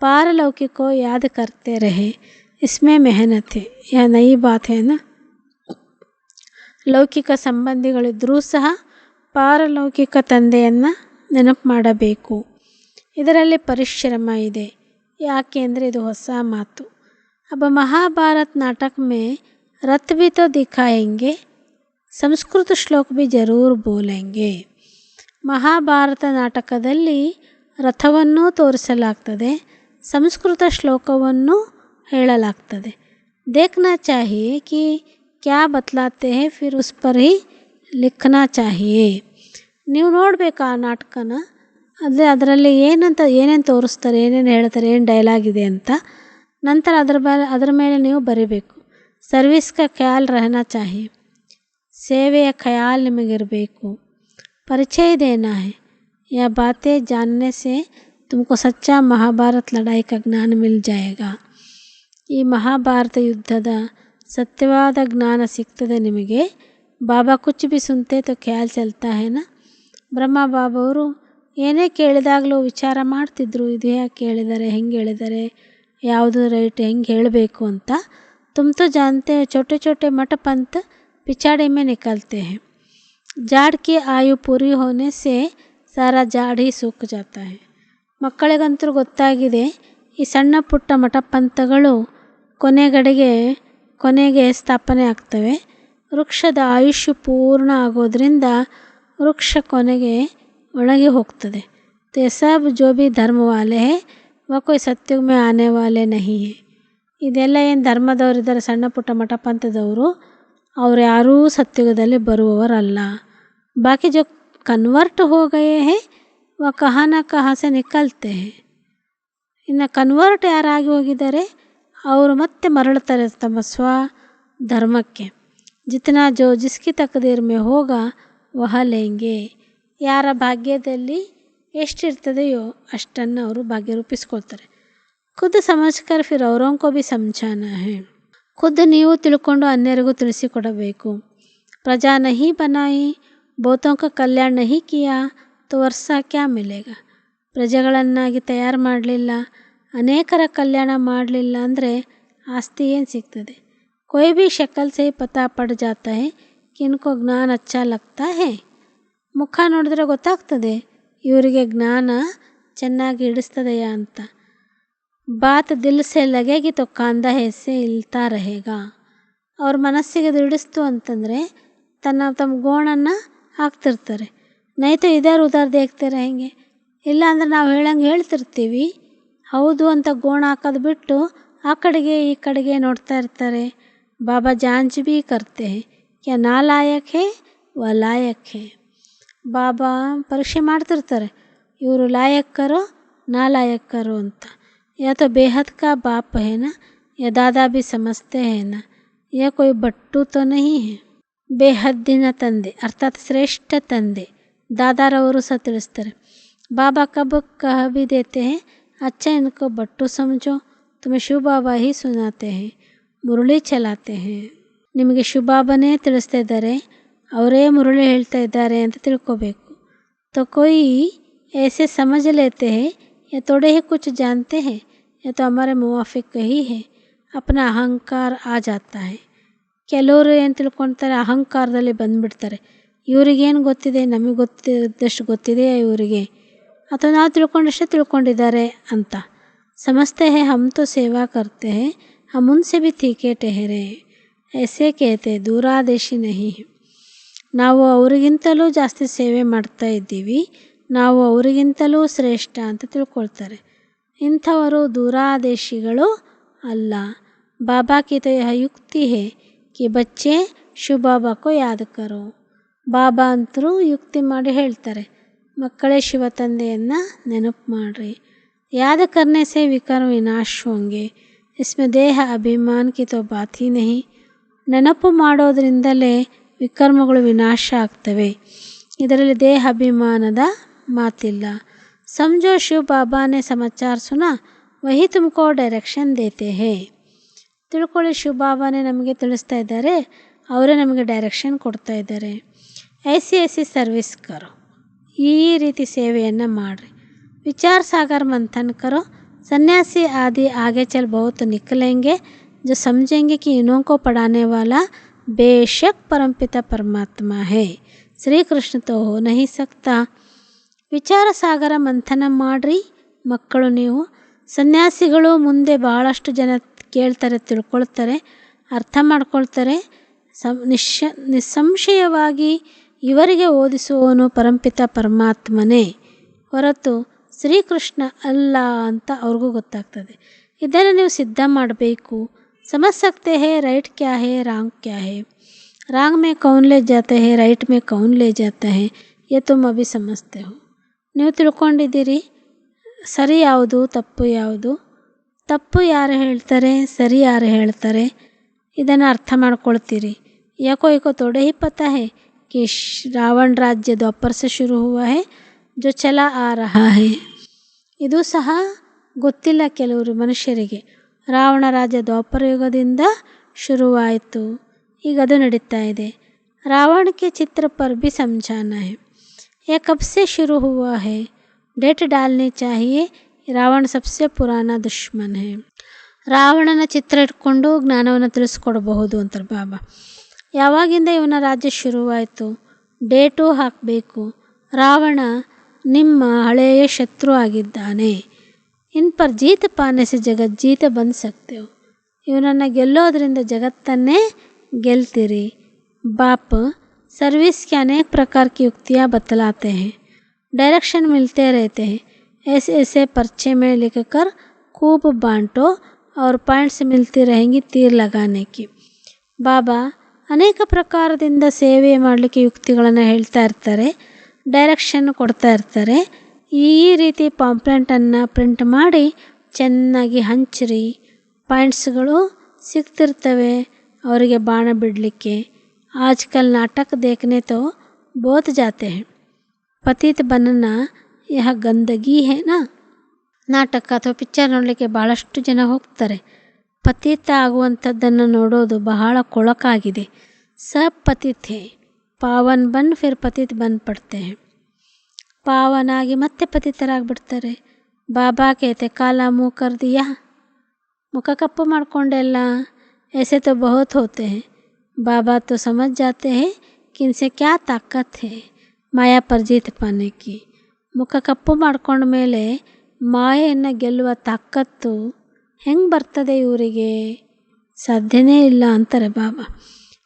Speaker 1: पारलौकिक को याद करते रहे, इसमें मेहनत है. यह नई बात है ना. ಲೌಕಿಕ ಸಂಬಂಧಿಗಳಿದ್ದರೂ ಸಹ ಪಾರಲೌಕಿಕ ತಂದೆಯನ್ನು ನೆನಪು ಮಾಡಬೇಕು, ಇದರಲ್ಲಿ ಪರಿಶ್ರಮ ಇದೆ. ಯಾಕೆ ಅಂದರೆ ಇದು ಹೊಸ ಮಾತು. अब महाभारत नाटक में रथ भी तो दिखाएंगे, संस्कृत श्लोक भी जरूर बोलेंगे. ಮಹಾಭಾರತ ನಾಟಕದಲ್ಲಿ ರಥವನ್ನೂ ತೋರಿಸಲಾಗ್ತದೆ, ಸಂಸ್ಕೃತ ಶ್ಲೋಕವನ್ನು ಹೇಳಲಾಗ್ತದೆ. देखना चाहिए कि क्या बतलाते हैं, फिर उस पर ही लिखना चाहिए. ನೀವು ನೋಡಬೇಕು ಆ ನಾಟಕನ, ಅದರಲ್ಲಿ ಏನೇನು ತೋರಿಸ್ತಾರೆ, ಏನೇನು ಹೇಳ್ತಾರೆ, ಏನು ಡೈಲಾಗ್ ಇದೆ ಅಂತ. ನಂತರ ಅದರ ಮೇಲೆ ನೀವು ಬರೀಬೇಕು. ಸರ್ವಿಸ್ ಕಾ ಖ್ಯಾಲ್ ರಹನಾ ಚಾಹಿಯೆ, ಸೇವೆಯ ಖಯಾಲ್ ನಿಮಗಿರಬೇಕು. परिचय देना है, यह बातें जानने से तुमको सच्चा महाभारत लड़ाई का ज्ञान मिल जाएगा. ಈ ಮಹಾಭಾರತ ಯುದ್ಧದ ಸತ್ಯವಾದ ಜ್ಞಾನ ಸಿಗ್ತದೆ ನಿಮಗೆ. ಬಾಬಾ ಕುಚ್ ಭಿ ಸುನ್ತೆ ತೋ ಖ್ಯಾಲ್ ಚಲ್ತಾ ಹೇನ. ಬ್ರಹ್ಮ ಬಾಬಾವರು ಏನೇ ಕೇಳಿದಾಗಲೂ ವಿಚಾರ ಮಾಡ್ತಿದ್ರು, ಇದು ಯಾಕೆ ಕೇಳಿದ್ದಾರೆ, ಹೆಂಗೆ ಹೇಳಿದ್ದಾರೆ, ಯಾವುದು ರೈಟ್, ಹೆಂಗೆ ಹೇಳಬೇಕು ಅಂತ. ತುಮ್ ತೋ ಜಾನ್ತೆ ಚೋಟೆ ಚೋಟೆ ಮಠ ಪಂತ್ ಪಿಚಾಡೆ ಮೇ ನಿಕಲ್ತೆ ಹೈ. ಜಾಡ್ ಕಿ ಆಯು ಪೂರಿ ಹೋನೆ ಸೆ ಸಾರಾ ಜಾಡ್ ಹಿ ಸೂಕ್ ಜಾತಾ ಹೈ. ಮಕ್ಕಳಿಗಂತೂ ಗೊತ್ತಾಗಿದೆ, ಈ ಸಣ್ಣ ಪುಟ್ಟ ಮಠಪಂಥಗಳು ಕೊನೆಗೆ ಸ್ಥಾಪನೆ ಆಗ್ತವೆ. ವೃಕ್ಷದ ಆಯುಷ್ಯ ಪೂರ್ಣ ಆಗೋದ್ರಿಂದ ವೃಕ್ಷ ಕೊನೆಗೆ ಒಣಗಿ ಹೋಗ್ತದೆ. तो ये सब जो भी धर्म वाले हैं वह कोई सत्युग में आने वाले नहीं है. ಇದೆಲ್ಲ ಏನು ಧರ್ಮದವರಿದ್ದಾರೆ, ಸಣ್ಣ ಪುಟ್ಟ ಮಠಪಂಥದವರು, ಅವ್ರು ಯಾರೂ ಸತ್ಯುಗದಲ್ಲಿ ಬರುವವರಲ್ಲ. ಬಾಕಿ ಜೋ ಕನ್ವರ್ಟ್ ಹೋ ಗಯೇ ಹೇ ವ ಕಹಾ ನ ಕಹಾ ಸೆ ನಿಕಲ್ತೆ ಹೇ. ಇನ್ನು ಕನ್ವರ್ಟ್ ಯಾರಾಗಿ ಹೋಗಿದ್ದಾರೆ ಅವರು ಮತ್ತೆ ಮರಳುತ್ತಾರೆ ತಮ್ಮ ಸ್ವ ಧರ್ಮಕ್ಕೆ. ಜಿತನಾ ಜೋ ಜಿಸ್ಕಿ ತಕದೀರ್ ಮೇ ಹೋಗ ವಹ ಲೇಂಗೆ. ಯಾರ ಭಾಗ್ಯದಲ್ಲಿ ಎಷ್ಟಿರ್ತದೆಯೋ ಅಷ್ಟನ್ನು ಅವರು ಭಾಗ್ಯ ರೂಪಿಸ್ಕೊಳ್ತಾರೆ. ಖುದ್ ಸಮಜ್ಕರ್ ಫಿರ್ ಔರೋಂ ಕೋ ಭಿ ಸಮझाना है. ಖುದ್ ನೀವು ತಿಳ್ಕೊಂಡು ಅನ್ಯರಿಗೂ ತಿಳಿಸಿಕೊಡಬೇಕು. ಪ್ರಜಾ ನಹಿ ಬನಾಯಿ ಬಹುತೋಂ ಕಾ ಕಲ್ಯಾಣ ನಹಿ ಕಿಯಾ ತೋ ವರ್ಸಾ ಕ್ಯಾ ಮಿಲೇಗಾ. ಪ್ರಜೆಗಳನ್ನಾಗಿ ತಯಾರು ಮಾಡಲಿಲ್ಲ, ಅನೇಕರ ಕಲ್ಯಾಣ ಮಾಡಲಿಲ್ಲ ಅಂದರೆ ಆಸ್ತಿ ಏನು ಸಿಗ್ತದೆ. कोई भी शक्ल से पता पड़ जाता है कि इनको ज्ञान अच्छा लगता है. ಮುಖ ನೋಡಿದ್ರೆ ಗೊತ್ತಾಗ್ತದೆ ಇವರಿಗೆ ಜ್ಞಾನ ಚೆನ್ನಾಗಿ ಹಿಡಿಸ್ತದೆಯಾ ಅಂತ. ಬಾತ್ ದಿಲ್ ಸೆ ಲಗೇಗಿ ತೊ ಕಾಂದ ಹೆಸೆ ಇಲ್ತಾ रहेगा. ಅವ್ರ ಮನಸ್ಸಿಗೆ ಅದು ಹಿಡಿಸ್ತು ಅಂತಂದರೆ ತಮ್ಮ ಗೋಣನ್ನು ಹಾಕ್ತಿರ್ತಾರೆ. ನೈತು ಇದರ್ ಉದರ್ ದೇಖ್ತೆ रहेंगे. ಇಲ್ಲ ಅಂದ್ರೆ ನಾವು ಹೇಳಂಗೆ ಹೇಳ್ತಿರ್ತೀವಿ, ಹೌದು ಅಂತ ಗೋಣ ಹಾಕೋದು ಬಿಟ್ಟು ಆ ಕಡೆಗೆ ಈ ಕಡೆಗೆ ನೋಡ್ತಾ ಇರ್ತಾರೆ. ಬಾಬಾ ಜಾಂಚ್ ಭೀ ಕರ್ತೆ ಹೇ ಕ್ಯಾ ನಾಲಾಯಕ್ ಹೇ ವ ಲಾಯಕ್ ಹೇ. ಬಾಬಾ ಪರೀಕ್ಷೆ ಮಾಡ್ತಿರ್ತಾರೆ, ಇವರು ಲಾಯಕ್ಕರೋ ನಾಲಾಯಕ್ಕರೋ ಅಂತ. ಯಾ ತೋ ಬೇಹದ್ ಕಾ ಬಾಪ್ ಹೇನ ಯಾ ದಾದಾ ಭೀ ಸಮಜ್ತೆ ಹೇನ ಯಾ ಕೊಯ್ ಬಟ್ಟು ತೋ ನಹೀ ಹೇ. ಬೇಹದ್ದಿನ ತಂದೆ ಅರ್ಥಾತ್ ಶ್ರೇಷ್ಠ ತಂದೆ ದಾದಾರವರು ಸಹ ತಿಳಿಸ್ತಾರೆ. ಬಾಬಾ ಕಬ್ ಕಹ ಭೀ ದೇತೆ ಹೇ ಅಚ್ಚಾ ಇನ್ಕೋ ಬಟ್ಟು ಸಮझो तुम्हें ಶಿವ ಬಾಬಾ ಹಿ ಸುನಾತೆ ಹೇ ಮುರಳಿ ಚಲಾತೆ ಹೇ. ನಿಮಗೆ ಶಿವ ಬಾಬಾನೇ ತಿಳಿಸ್ತಾ ಇದ್ದಾರೆ, ಅವರೇ ಮುರಳಿ ಹೇಳ್ತಾ ಇದ್ದಾರೆ ಅಂತ ತಿಳ್ಕೋಬೇಕು. तो कोई ऐसे समझ लेते हैं या थोड़े ही कुछ जानते हैं या तो हमारे मुवाफिक ही है. अपना ಅಹಂಕಾರ ಆ ಜಾತಾ है. ಕೆಲವರು ಏನು ತಿಳ್ಕೊಳ್ತಾರೆ, ಅಹಂಕಾರದಲ್ಲಿ ಬಂದುಬಿಡ್ತಾರೆ. ಇವರಿಗೇನು ಗೊತ್ತಿದೆ, ನಮಗೆ ಗೊತ್ತಿದ್ದಷ್ಟು ಗೊತ್ತಿದೆ ಇವರಿಗೆ, ಅಥವಾ ನಾವು ತಿಳ್ಕೊಂಡಷ್ಟೇ ತಿಳ್ಕೊಂಡಿದ್ದಾರೆ ಅಂತ. ಸಮಜ್ತೆ ಹೇ ಹಮ್ ತೋ ಸೇವಾ ಕರ್ತೆ ಹೇ ಹಮ್ ಉನ್ಸೆ ಭೀ ತೀಕೆ ಟೆಹರೆ ಐಸೆ ಕೇತೆ ದೂರಾದೇಶಿ ನಹಿ. ನಾವು ಅವರಿಗಿಂತಲೂ ಜಾಸ್ತಿ ಸೇವೆ ಮಾಡ್ತಾ ಇದ್ದೀವಿ, ನಾವು ಅವರಿಗಿಂತಲೂ ಶ್ರೇಷ್ಠ ಅಂತ ತಿಳ್ಕೊಳ್ತಾರೆ. ಇಂಥವರು ದೂರಾದೇಶಿಗಳು ಅಲ್ಲ. ಬಾಬಾ ಕಿ ತೋ ಯಹ ಯುಕ್ತಿ ಹೇ ಕಿ ಬಚ್ಚೆ ಶಿವ ಬಾಬಾ ಕೋ ಯಾದ್ ಕರೋ. ಬಾಬಾ ಅಂತರೂ ಯುಕ್ತಿ ಮಾಡಿ ಹೇಳ್ತಾರೆ, ಮಕ್ಕಳೇ ಶಿವ ತಂದೆಯನ್ನು ನೆನಪು ಮಾಡಿರಿ. ಯಾದ್ ಕರ್ನೆ ಸೆ ವಿಕರ್ಮ ವಿನಾಶ್ ಹೋಂಗೆ ಇಸ್ಮೆ ದೇಹ ಅಭಿಮಾನ್ ಕಿ ತೋ ಬಾತ್ ಹಿ ನಹಿ. ನೆನಪು ಮಾಡೋದ್ರಿಂದಲೇ ವಿಕರ್ಮಗಳು ವಿನಾಶ ಆಗ್ತವೆ, ಇದರಲ್ಲಿ ದೇಹ ಅಭಿಮಾನದ ಮಾತಿಲ್ಲ. ಸಮझो ಶಿವ ಬಾಬಾನೇ ಸಮಾಚಾರ ಸುನಾ ವಹಿ ತುಮಕೋ ಡೈರೆಕ್ಷನ್ ದೇತೆ ಹೇ. ತಿಳ್ಕೊಳ್ಳಿ, ಶಿವ ಬಾಬಾನೇ ನಮಗೆ ತಿಳಿಸ್ತಾ ಇದ್ದಾರೆ, ಅವರೇ ನಮಗೆ ಡೈರೆಕ್ಷನ್ ಕೊಡ್ತಾ ಇದ್ದಾರೆ. ಐಸಿ ಐಸಿ ಸರ್ವಿಸ್ ಕರೋ, ಈ ರೀತಿ ಸೇವೆಯನ್ನು ಮಾಡಿರಿ. ವಿಚಾರ ಸಾಗರ್ ಮಂಥನ್ ಕರೋ. ಸನ್ಯಾಸಿ ಆದಿ ಆಗೆ ಚಲ್ ಬಹುತ್ ನಿಕಲೆಂಗೆ जो समझेंगे कि इन्हों को पढ़ाने वाला बेशक परमपिता परमात्मा है, श्री कृष्ण तो हो नहीं सकता. ವಿಚಾರ ಸಾಗರ ಮಂಥನ ಮಾಡಿರಿ ಮಕ್ಕಳು ನೀವು. ಸನ್ಯಾಸಿಗಳು ಮುಂದೆ ಬಹಳಷ್ಟು ಜನ ಕೇಳ್ತಾರೆ, ತಿಳ್ಕೊಳ್ತಾರೆ, ಅರ್ಥ ಮಾಡ್ಕೊಳ್ತಾರೆ. ನಿಸ್ಸಂಶಯವಾಗಿ ಇವರಿಗೆ ಓದಿಸುವವನು ಪರಂಪಿತ ಪರಮಾತ್ಮನೇ ಹೊರತು ಶ್ರೀಕೃಷ್ಣ ಅಲ್ಲ ಅಂತ ಅವ್ರಿಗೂ ಗೊತ್ತಾಗ್ತದೆ. ಇದನ್ನು ನೀವು ಸಿದ್ಧ ಮಾಡಬೇಕು. समझ सकते हैं राइट क्या है रॉन्ग क्या है. रॉन्ग में कौन ले जाता है, राइट में कौन ले जाता है, ये तुम अभी समझते हो. ನೀವು ತಿಳ್ಕೊಂಡಿದ್ದೀರಿ ಸರಿ ಯಾವುದು ತಪ್ಪು ಯಾವುದು, ತಪ್ಪು ಯಾರು ಹೇಳ್ತಾರೆ ಸರಿ ಯಾರು ಹೇಳ್ತಾರೆ, ಇದನ್ನು ಅರ್ಥ ಮಾಡ್ಕೊಳ್ತೀರಿ. ಯಾಕೋ ಏಕೋ ಥೋಡೆ ಹಿ ಪತಾ ಹೈ कि ರಾವಣ ರಾಜ್ಯ ದ್ವಾಪರ से शुरू हुआ है जो चला आ रहा है. ಇದು ಸಹ ಗೊತ್ತಿಲ್ಲ ಕೆಲವರು ಮನುಷ್ಯರಿಗೆ. ರಾವಣ ರಾಜ್ಯ ದ್ವಾಪರ ಯುಗದಿಂದ ಶುರುವಾಯಿತು, ಈಗ ಅದು ನಡೀತಾ ಇದೆ. ರಾವಣ ಕೆ ಚಿತ್ರ ಪರ್ ಭಿ ಸಮझाना है. यह कब से शुरू हुआ है, डेट डालनी चाहिए. ರಾವಣ ಸಬ್ಸೆ ಪುರಾಣ ದುಶ್ಮನ್ है. ರಾವಣನ ಚಿತ್ರ ಇಟ್ಕೊಂಡು ಜ್ಞಾನವನ್ನು ತಿಳಿಸ್ಕೊಡ್ಬಹುದು ಅಂತಾರೆ ಬಾಬಾ. ಯಾವಾಗಿಂದ ಇವನ ರಾಜ್ಯ ಶುರುವಾಯಿತು ಡೇಟು ಹಾಕಬೇಕು. ರಾವಣ ನಿಮ್ಮ ಹಳೆಯ ಶತ್ರು ಆಗಿದ್ದಾನೆ. ಇನ್ ಪರ್ ಜೀತ್ ಪಾನೆ ಸೆ ಜಗತ್ ಜೀತ ಬಂದು ಸಕ್ತೆ ಹೋ. ಇವನನ್ನು ಗೆಲ್ಲೋದ್ರಿಂದ ಜಗತ್ತನ್ನೇ ಗೆಲ್ತೀರಿ. ಬಾಪ್ सर्विस के अनेक प्रकार की युक्तियाँ बतलाते हैं, डायरेक्शन मिलते रहते हैं. ऐसे ऐसे पर्चे में लिखकर खूब बांटो और पॉइंट्स मिलती रहेंगी तीर लगाने की. ಬಾಬಾ ಅನೇಕ ಪ್ರಕಾರದಿಂದ ಸೇವೆ ಮಾಡಲಿಕ್ಕೆ ಯುಕ್ತಿಗಳನ್ನು ಹೇಳ್ತಾ ಇರ್ತಾರೆ, ಡೈರೆಕ್ಷನ್ ಕೊಡ್ತಾ ಇರ್ತಾರೆ. ಈ ರೀತಿ ಪಾಂಪ್ಲೆಂಟನ್ನು ಪ್ರಿಂಟ್ ಮಾಡಿ ಚೆನ್ನಾಗಿ ಹಂಚಿರಿ. ಪಾಯಿಂಟ್ಸ್ಗಳು ಸಿಗ್ತಿರ್ತವೆ ಅವರಿಗೆ ಬಾಣ ಬಿಡಲಿಕ್ಕೆ. आजकल नाटक देखने तो बहुत जाते हैं. पतित बनना यह गंदगी है ना. ನಾಟಕ ಅಥವಾ ಪಿಕ್ಚರ್ ನೋಡಲಿಕ್ಕೆ ಭಾಳಷ್ಟು ಜನ ಹೋಗ್ತಾರೆ. ಪತಿತ ಆಗುವಂಥದ್ದನ್ನು ನೋಡೋದು ಬಹಳ ಕೊಳಕಾಗಿದೆ. ಸಬ್ ಪತಿತ್ ಹೇ ಪಾವನ್ ಬನ್ ಫಿರ್ ಪತಿತ್ ಬನ್ ಪಡ್ತೆ ಹೇ. ಪಾವನಾಗಿ ಮತ್ತೆ ಪತಿತರಾಗಿಬಿಡ್ತಾರೆ. ಬಾಬಾ ಕೇತೆ ಕಾಲ ಮುಖ ಕರ್ ದಿಯಾ, ಮುಖ ಕಪ್ಪು ಮಾಡಿಕೊಂಡೆಲ್ಲ. ऐसे तो बहुत होते हैं. बाबा तो समझ जाते हैं कि इनसे क्या ताकत है. ಮಾಯಾ ಪರ್ ಜೀತ್ ಪಾನೆ ಕಿ. ಮುಖ ಕಪ್ಪು ಮಾಡ್ಕೊಂಡ ಮೇಲೆ ಮಾಯೆಯನ್ನು ಗೆಲ್ಲುವ ತಾಕತ್ತು ಹೆಂಗೆ ಬರ್ತದೆ ಇವರಿಗೆ? ಸಾಧ್ಯನೇ ಇಲ್ಲ ಅಂತಾರೆ ಬಾಬಾ.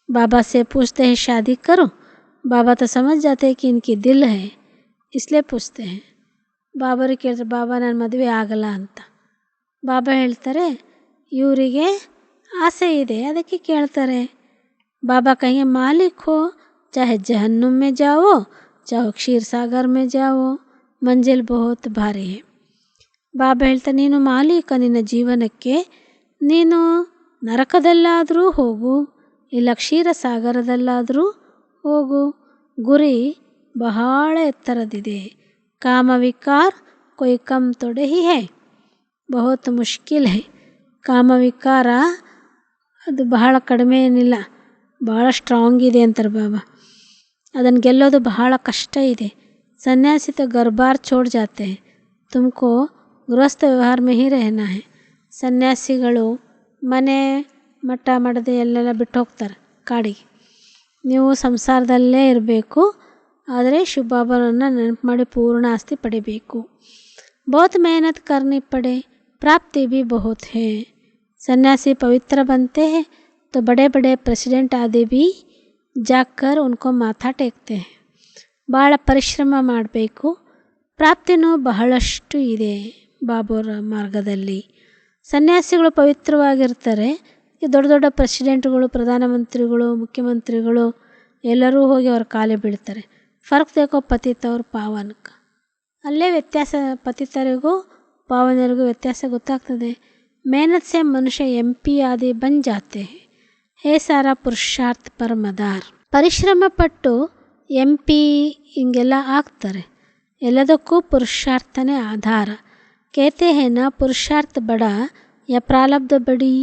Speaker 1: बाबा से पूछते हैं शादी करो? बाबा तो समझ जाते हैं कि इनकी दिल है, इसलिए पूछते हैं. ಬಾಬರಿಗೆ ಕೇಳಿದ್ರೆ ಬಾಬಾ ನನ್ನ ಮದುವೆ ಆಗಲ್ಲ ಅಂತ. ಬಾಬಾ ಹೇಳ್ತಾರೆ ಇವರಿಗೆ ಆಸೆ ಇದೆ ಅದಕ್ಕೆ ಕೇಳ್ತಾರೆ. बाबा कहेंगे मालिक हो चाहे जहन्नुम में जाओ चाहे क्षीर सागर में जाओ मंजिल बहुत भारी है. ಬಾಬಾ ಹೇಳ್ತಾರೆ ನೀನು ಮಾಲೀಕ ನಿನ್ನ ಜೀವನಕ್ಕೆ, ನೀನು ನರಕದಲ್ಲಾದರೂ ಹೋಗು ಇಲ್ಲ ಕ್ಷೀರಸಾಗರದಲ್ಲಾದರೂ ಹೋಗು, ಗುರಿ ಬಹಳ ಎತ್ತರದಿದೆ. ಕಾಮವಿಕಾರ ಕೊಯ್ ಕಮ್ ತೊಡೆ ಹಿ ಹೈ, ಬಹುತ್ ಮುಷ್ಕಿಲ್ ಹೈ. ಕಾಮವಿಕಾರ ಅದು ಬಹಳ ಕಡಿಮೆ ಏನಿಲ್ಲ, ಭಾಳ ಸ್ಟ್ರಾಂಗ್ ಇದೆ ಅಂತಾರೆ ಬಾಬಾ. ಅದನ್ನು ಗೆಲ್ಲೋದು ಬಹಳ ಕಷ್ಟ ಇದೆ. ಸನ್ಯಾಸಿ तो घर बार छोड़ जाते हैं, तुमको ಗೃಹಸ್ಥ ವ್ಯವಹಾರ में ही रहना है. ಸನ್ಯಾಸಿಗಳು ಮನೆ ಮಠ ಮಡದೆ ಎಲ್ಲೆಲ್ಲ ಬಿಟ್ಟು ಹೋಗ್ತಾರೆ ಕಾಡಿಗೆ. ನೀವು ಸಂಸಾರದಲ್ಲೇ ಇರಬೇಕು, ಆದರೆ ಶಿವಬಾಬಾನನ್ನು ನೆನಪು ಮಾಡಿ ಪೂರ್ಣ ಆಸ್ತಿ ಪಡಿಬೇಕು. बहुत मेहनत करनी पड़े, प्राप्ति भी बहुत है. सन्यासी पवित्र बनते हैं तो बड़े बड़े प्रेसिडेंट आदि भी जाकर उनको माथा टेकते हैं. ಭಾಳ ಪರಿಶ್ರಮ ಮಾಡಬೇಕು, ಪ್ರಾಪ್ತಿನೂ ಬಹಳಷ್ಟು ಇದೆ ಬಾಬೋರ ಮಾರ್ಗದಲ್ಲಿ. ಸನ್ಯಾಸಿಗಳು ಪವಿತ್ರವಾಗಿರ್ತಾರೆ, ದೊಡ್ಡ ದೊಡ್ಡ ಪ್ರೆಸಿಡೆಂಟ್ಗಳು, ಪ್ರಧಾನಮಂತ್ರಿಗಳು, ಮುಖ್ಯಮಂತ್ರಿಗಳು ಎಲ್ಲರೂ ಹೋಗಿ ಅವ್ರ ಕಾಲೇ ಬೀಳ್ತಾರೆ. ಫರ್ಕ್ ದೇಕೋ ಪತಿತ ಅವ್ರ ಪಾವನಕ, ಅಲ್ಲೇ ವ್ಯತ್ಯಾಸ, ಪತಿತರಿಗೂ ಪಾವನರಿಗೂ ವ್ಯತ್ಯಾಸ ಗೊತ್ತಾಗ್ತದೆ. ಮೆಹನತ್ ಸೆ ಮನುಷ್ಯ MP ಆದಿ ಬನ್ ಜಾತೆ ಹೇ ಸಾರಾ ಪುರುಷಾರ್ಥ ಪರ್ ಮದಾರ್. ಪರಿಶ್ರಮ ಪಟ್ಟು MP ಹಿಂಗೆಲ್ಲ ಆಗ್ತಾರೆ, ಎಲ್ಲದಕ್ಕೂ ಪುರುಷಾರ್ಥನೇ ಆಧಾರ. कहते हैं ना पुरुषार्थ बड़ा या प्रारब्ध बड़ी,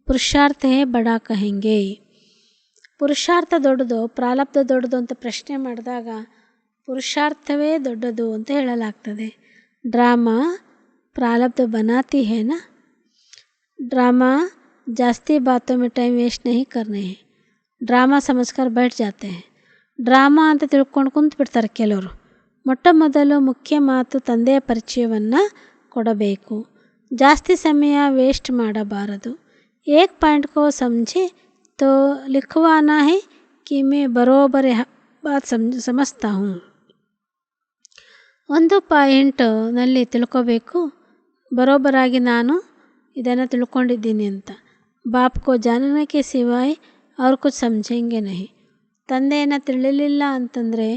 Speaker 1: पुरुषार्थ है बड़ा कहेंगे. ಪುರುಷಾರ್ಥ ದೊಡ್ಡದು ಪ್ರಾರಬ್ಧ ದೊಡ್ಡದು ಅಂತ ಪ್ರಶ್ನೆ ಮಾಡಿದಾಗ ಪುರುಷಾರ್ಥವೇ ದೊಡ್ಡದು ಅಂತ ಹೇಳಲಾಗ್ತದೆ. ಡ್ರಾಮಾ ಪ್ರಾರಬ್ಧ बनाती है ना, ड्रामा जास्ती बातों में टाइम वेस्ट नहीं करने हैं. ಡ್ರಾಮಾ ಸಮಸ್ಕರ್ बैठ जाते हैं. ಡ್ರಾಮಾ ಅಂತ ತಿಳ್ಕೊಂಡು ಕುಂತು ಬಿಡ್ತಾರೆ ಕೆಲವರು. ಮೊಟ್ಟ ಮೊದಲು ಮುಖ್ಯ ಮಾತು ತಂದೆಯ ಪರಿಚಯವನ್ನು ಕೊಡಬೇಕು. ಜಾಸ್ತಿ ಸಮಯ ವೇಸ್ಟ್ ಮಾಡಬಾರದು. ಏಕ್ ಪಾಯಿಂಟ್ ಕೋ ಸಮझे तो लिखवाना है कि मैं बरोबर बात समझता हूँ. ಒಂದು ಪಾಯಿಂಟ್ನಲ್ಲಿ ತಿಳ್ಕೋಬೇಕು, ಬರೋಬರಾಗಿ ನಾನು ಇದನ್ನು ತಿಳ್ಕೊಂಡಿದ್ದೀನಿ ಅಂತ. ಬಾಪ್ ಕೋ ಜಾನನೆ ಕೆ ಸಿವಾಯ್ ಅವ್ರು ಕುछ ಸಮझेंगे नहीं. ತಂದೆಯನ್ನು ತಿಳಿಲಿಲ್ಲ ಅಂತಂದರೆ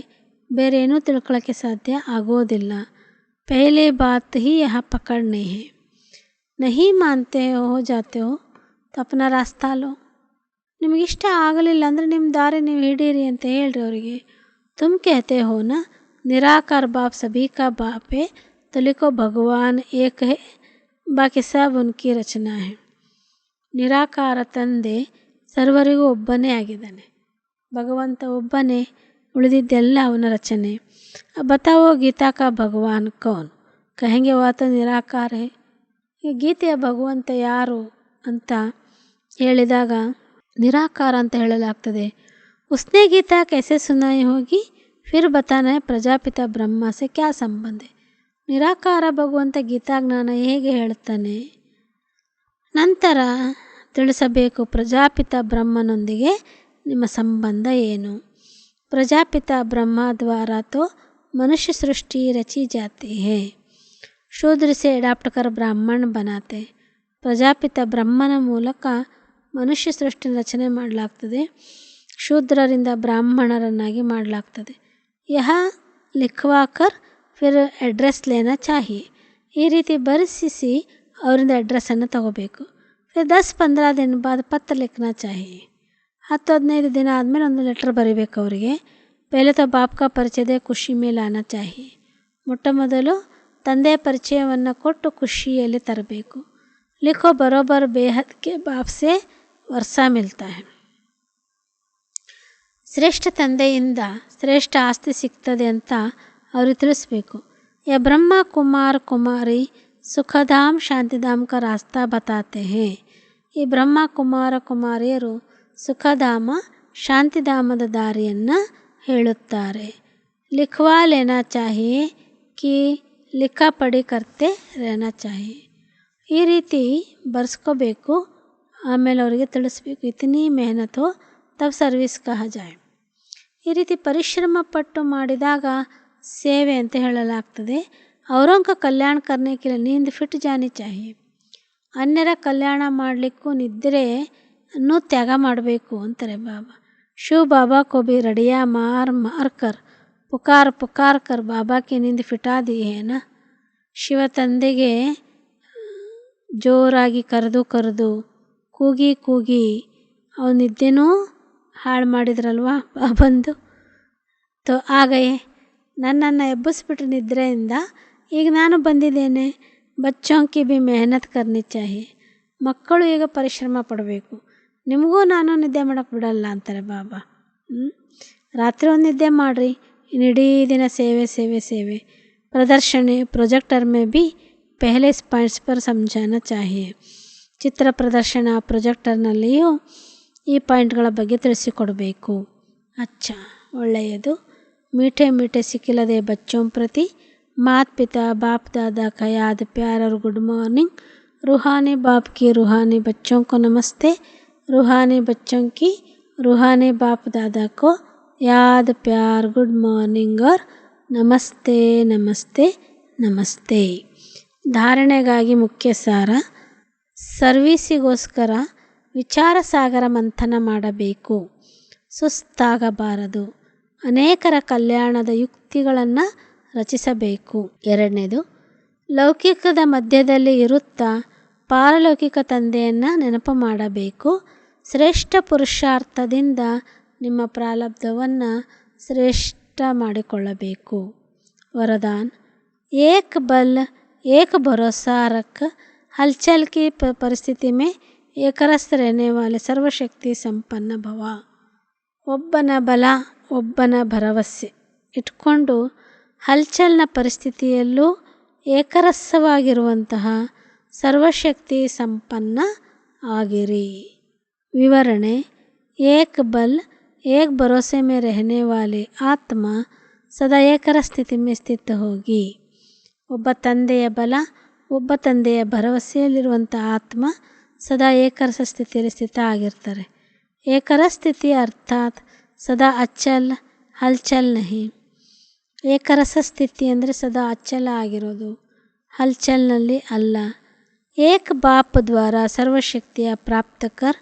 Speaker 1: ಬೇರೆ ಏನೂ ತಿಳ್ಕೊಳ್ಳೋಕ್ಕೆ ಸಾಧ್ಯ ಆಗೋದಿಲ್ಲ. पहले बात ही यहाँ पकड़नी है. नहीं मानते हो जाते हो तो अपना रास्ता लो. ನಿಮಗಿಷ್ಟ ಆಗಲಿಲ್ಲ ಅಂದರೆ ನಿಮ್ಮ ದಾರಿ ನೀವು ಹಿಡೀರಿ ಅಂತ ಹೇಳ್ರಿ ಅವರಿಗೆ. तुम कहते हो ना निराकार बाप सभी का बाप है, तो लिखो भगवान एक है, बाकी सब उनकी रचना है. ನಿರಾಕಾರ ತಂದೆ ಸರ್ವರಿಗೂ ಒಬ್ಬನೇ ಆಗಿದ್ದಾನೆ, ಭಗವಂತ ಒಬ್ಬನೇ, ಉಳಿದಿದ್ದೆಲ್ಲ ಅವನ ರಚನೆ. बताओ गीता का भगवान कौन? कहेंगे वह तो निराकार है. ಈ ಗೀತೆಯ ಭಗವಂತ ಯಾರು ಅಂತ ಹೇಳಿದಾಗ ನಿರಾಕಾರ ಅಂತ ಹೇಳಲಾಗ್ತದೆ. ಉಸ್ನೇ ಗೀತಾ कैसे सुनाई होगी, फिर बताना है प्रजापिता ब्रह्मा से क्या संबंध है. ನಿರಾಕಾರ ಭಗವಂತ ಗೀತಾಜ್ಞಾನ ಹೇಗೆ ಹೇಳ್ತಾನೆ, ನಂತರ ತಿಳಿಸಬೇಕು ಪ್ರಜಾಪಿತ ಬ್ರಹ್ಮನೊಂದಿಗೆ ನಿಮ್ಮ ಸಂಬಂಧ ಏನು. ಪ್ರಜಾಪಿತ ಬ್ರಹ್ಮ ದ್ವಾರ तो मनुष्य सृष्टि रची जाती है, ಶೂದ್ರ से अडॉप्ट कर ब्राह्मण बनाते. ಪ್ರಜಾಪಿತ ಬ್ರಹ್ಮನ ಮೂಲಕ ಮನುಷ್ಯ ಸೃಷ್ಟಿ ರಚನೆ ಮಾಡಲಾಗ್ತದೆ, ಶೂದ್ರರಿಂದ ಬ್ರಾಹ್ಮಣರನ್ನಾಗಿ ಮಾಡಲಾಗ್ತದೆ. ಯಹ ಲಿಖವಾಕರ್ ಫಿರ್ ಅಡ್ರೆಸ್ ಲೇನಾ ಚಾಹಿಯೆ. ಈ ರೀತಿ ಬರೆಸಿಸಿ ಅವರಿಂದ ಅಡ್ರೆಸ್ಸನ್ನು ತಗೋಬೇಕು. ಫಿರ್ 10-15 ದಿನ ಬಾದ್ ಪತ್ರ ಲಿಖನಾ ಚಾಹಿಯೆ. 10-15 ದಿನ ಆದಮೇಲೆ ಒಂದು ಲೆಟ್ರ್ ಬರೀಬೇಕು ಅವರಿಗೆ. ಪಹಲೆ ತೋ ಬಾಪ್ ಕಾ ಪರಿಚಯ ದೇ ಖುಷಿ ಮೇ ಲಾನಾ ಚಾಹಿಯೆ. ಮೊಟ್ಟ ಮೊದಲು ತಂದೆಯ ಪರಿಚಯವನ್ನು ಕೊಟ್ಟು ಖುಷಿಯಲ್ಲಿ ತರಬೇಕು. ಲಿಖೋ ಬರೋಬರ್ ಬೇಹದ್ ಕೆ ಬಾಪ್ ಸೆ ವರ್ಷ ಮಿಲ್ತಾ ಹೈ. ಶ್ರೇಷ್ಠ ತಂದೆಯಿಂದ ಶ್ರೇಷ್ಠ ಆಸ್ತಿ ಸಿಗ್ತದೆ ಅಂತ ಅವ್ರಿಗೆ ತಿಳಿಸ್ಬೇಕು. ಯ ಬ್ರಹ್ಮ ಕುಮಾರ್ ಕುಮಾರಿ ಸುಖಧಾಮ್ ಶಾಂತಿಧಾಮ್ ಕ ರಾಸ್ತಾ ಬತಾತೆ ಹೇ. ಈ ಬ್ರಹ್ಮ ಕುಮಾರ ಕುಮಾರಿಯರು ಸುಖಧಾಮ ಶಾಂತಿಧಾಮದ ದಾರಿಯನ್ನು ಹೇಳುತ್ತಾರೆ. लिखवा लेना चाहिए कि लिखा पढ़ी करते रहना चाहिए. ಈ ರೀತಿ ಬರ್ಸ್ಕೋಬೇಕು. ಆಮೇಲೆ ಅವರಿಗೆ ತಿಳಿಸ್ಬೇಕು ಇತನಿ ಮೆಹನತ್ ಹೋ ತಬ್ ಸರ್ವಿಸ್ ಕಹಾ ಜಾಯ್. ಈ ರೀತಿ ಪರಿಶ್ರಮ ಪಟ್ಟು ಮಾಡಿದಾಗ ಸೇವೆ ಅಂತ ಹೇಳಲಾಗ್ತದೆ. ಅವರೊಂಕ ಕಲ್ಯಾಣ ಕರ್ನೆ ಕೆ ಲಿಯೆ ನೀಂದ್ ಫಿಟ್ ಜಾನಿ ಚಾಹಿಯೆ. ಅನ್ಯರ ಕಲ್ಯಾಣ ಮಾಡಲಿಕ್ಕೂ ನಿದ್ರೆಯನ್ನು ತ್ಯಾಗ ಮಾಡಬೇಕು ಅಂತಾರೆ ಬಾಬಾ. ಶಿವ ಬಾಬಾ ಕೋ ಭಿ ರಡಿಯಾ ಮಾರ್ ಮಾರ್ ಕರ್ ಪುಕಾರ್ ಪುಕಾರ್ ಕರ್ ಬಾಬಾ ಕಿ ನೀಂದ್ ಫಿಟಾ ದಿಯೇನ. ಶಿವ ತಂದೆಗೆ ಜೋರಾಗಿ ಕರೆದು ಕರೆದು ಕೂಗಿ ಕೂಗಿ ಅವನ ನಿದ್ದೆನೂ ಹಾಳು ಮಾಡಿದ್ರಲ್ವ ಬಾಬಂದು. ತೋ ಆಗಯೇ ನನ್ನನ್ನು ಎಬ್ಬಿಸ್ಬಿಟ್ರು ನಿದ್ರೆಯಿಂದ. ಈಗ ನಾನು ಬಂದಿದ್ದೇನೆ. ಬಚ್ಚೋಂಕಿ ಭಿ ಮೆಹನತ್ ಕರ್ನಿ ಚಾಹಿಯೆ. ಮಕ್ಕಳು ಈಗ ಪರಿಶ್ರಮ ಪಡಬೇಕು. ನಿಮಗೂ ನಾನು ನಿದ್ದೆ ಮಾಡೋಕ್ಕೆ ಬಿಡಲ್ಲ ಅಂತಾರೆ ಬಾಬಾ. ರಾತ್ರಿ ಒಂದು ನಿದ್ದೆ ಮಾಡಿರಿ, ಇಡೀ ದಿನ ಸೇವೆ ಸೇವೆ ಸೇವೆ. ಪ್ರದರ್ಶನಿ ಪ್ರೊಜೆಕ್ಟರ್ ಮೇ ಭಿ ಪೆಹಲೆ ಪಾಯಿಂಟ್ಸ್ ಪರ್ ಸಮझाना चाहिए. ಚಿತ್ರ ಪ್ರದರ್ಶನ ಪ್ರೊಜೆಕ್ಟರ್ನಲ್ಲಿಯೂ ಈ ಪಾಯಿಂಟ್ಗಳ ಬಗ್ಗೆ ತಿಳಿಸಿಕೊಡಬೇಕು. ಅಚ್ಚಾ, ಒಳ್ಳೆಯದು. ಮೀಠೆ ಮೀಠೆ ಸಿಕ್ಕಿಲ್ಲದೆ ಬಚ್ಚೋಂ ಪ್ರತಿ ಮಾತ್ ಪಿತಾ ಬಾಪ್ ದಾದಾ का याद प्यार और गुड मॉर्निंग. रूहानी बाप की रूहानी बच्चों को नमस्ते. रूहानी बच्चों की रूहानी बाप दादा को याद प्यार गुड मॉर्निंग और ನಮಸ್ತೆ ನಮಸ್ತೆ ನಮಸ್ತೆ. ಧಾರಣೆಗಾಗಿ ಮುಖ್ಯ ಸಾರ. ಸರ್ವೀಸಿಗೋಸ್ಕರ ವಿಚಾರ ಸಾಗರ ಮಂಥನ ಮಾಡಬೇಕು. ಸುಸ್ತಾಗಬಾರದು. ಅನೇಕರ ಕಲ್ಯಾಣದ ಯುಕ್ತಿಗಳನ್ನು ರಚಿಸಬೇಕು. ಎರಡನೇದು, ಲೌಕಿಕದ ಮಧ್ಯದಲ್ಲಿ ಇರುತ್ತಾ ಪಾರಲೌಕಿಕ ತಂದೆಯನ್ನು ನೆನಪು ಮಾಡಬೇಕು. ಶ್ರೇಷ್ಠ ಪುರುಷಾರ್ಥದಿಂದ ನಿಮ್ಮ ಪ್ರಾರಬ್ಧವನ್ನು ಶ್ರೇಷ್ಠ ಮಾಡಿಕೊಳ್ಳಬೇಕು. ವರದಾನ್. ಏಕ್ ಬಲ್ ಏಕ್ ಭರೋಸಾ ರಖ್ ಹಲ್ಚಲ್ ಕಿ ಪರಿಸ್ಥಿತಿ ಮೇ ಏಕರಸ್ रहने वाले ಸರ್ವಶಕ್ತಿ ಸಂಪನ್ನ ಭವ. ಒಬ್ಬನ ಬಲ ಒಬ್ಬನ ಭರವಸೆ ಇಟ್ಕೊಂಡು ಹಲ್ಚಲ್ನ ಪರಿಸ್ಥಿತಿಯಲ್ಲೂ ಏಕರಸವಾಗಿರುವಂತಹ ಸರ್ವಶಕ್ತಿ ಸಂಪನ್ನ ಆಗಿರಿ. ವಿವರಣೆ. ಏಕ್ ಬಲ್ ಏಕ್ ಭರೋಸೆ ಮೇ रहने वाले ಆತ್ಮ ಸದಾ ಏಕರ ಸ್ಥಿತಿ ಮೇ ಸ್ಥಿತ ಹೋಗಿ. ಒಬ್ಬ ತಂದೆಯ ಬಲ ಒಬ್ಬ ತಂದೆಯ ಭರವಸೆಯಲ್ಲಿರುವಂಥ ಆತ್ಮ ಸದಾ ಏಕರಸ ಸ್ಥಿತಿಯಲ್ಲಿ ಸ್ಥಿತ ಆಗಿರ್ತಾರೆ. ಏಕರ ಸ್ಥಿತಿ ಅರ್ಥಾತ್ ಸದಾ ಅಚ್ಚಲ್ ಹಲ್ಚಲ್ ನಹಿ. ಏಕರಸ ಸ್ಥಿತಿ ಅಂದರೆ ಸದಾ ಅಚ್ಚಲ ಆಗಿರೋದು, ಹಲ್ಚಲ್ನಲ್ಲಿ ಅಲ್ಲ. ಏಕ್ ಬಾಪ್ ದ್ವಾರ ಸರ್ವಶಕ್ತಿಯ ಪ್ರಾಪ್ತಕರ್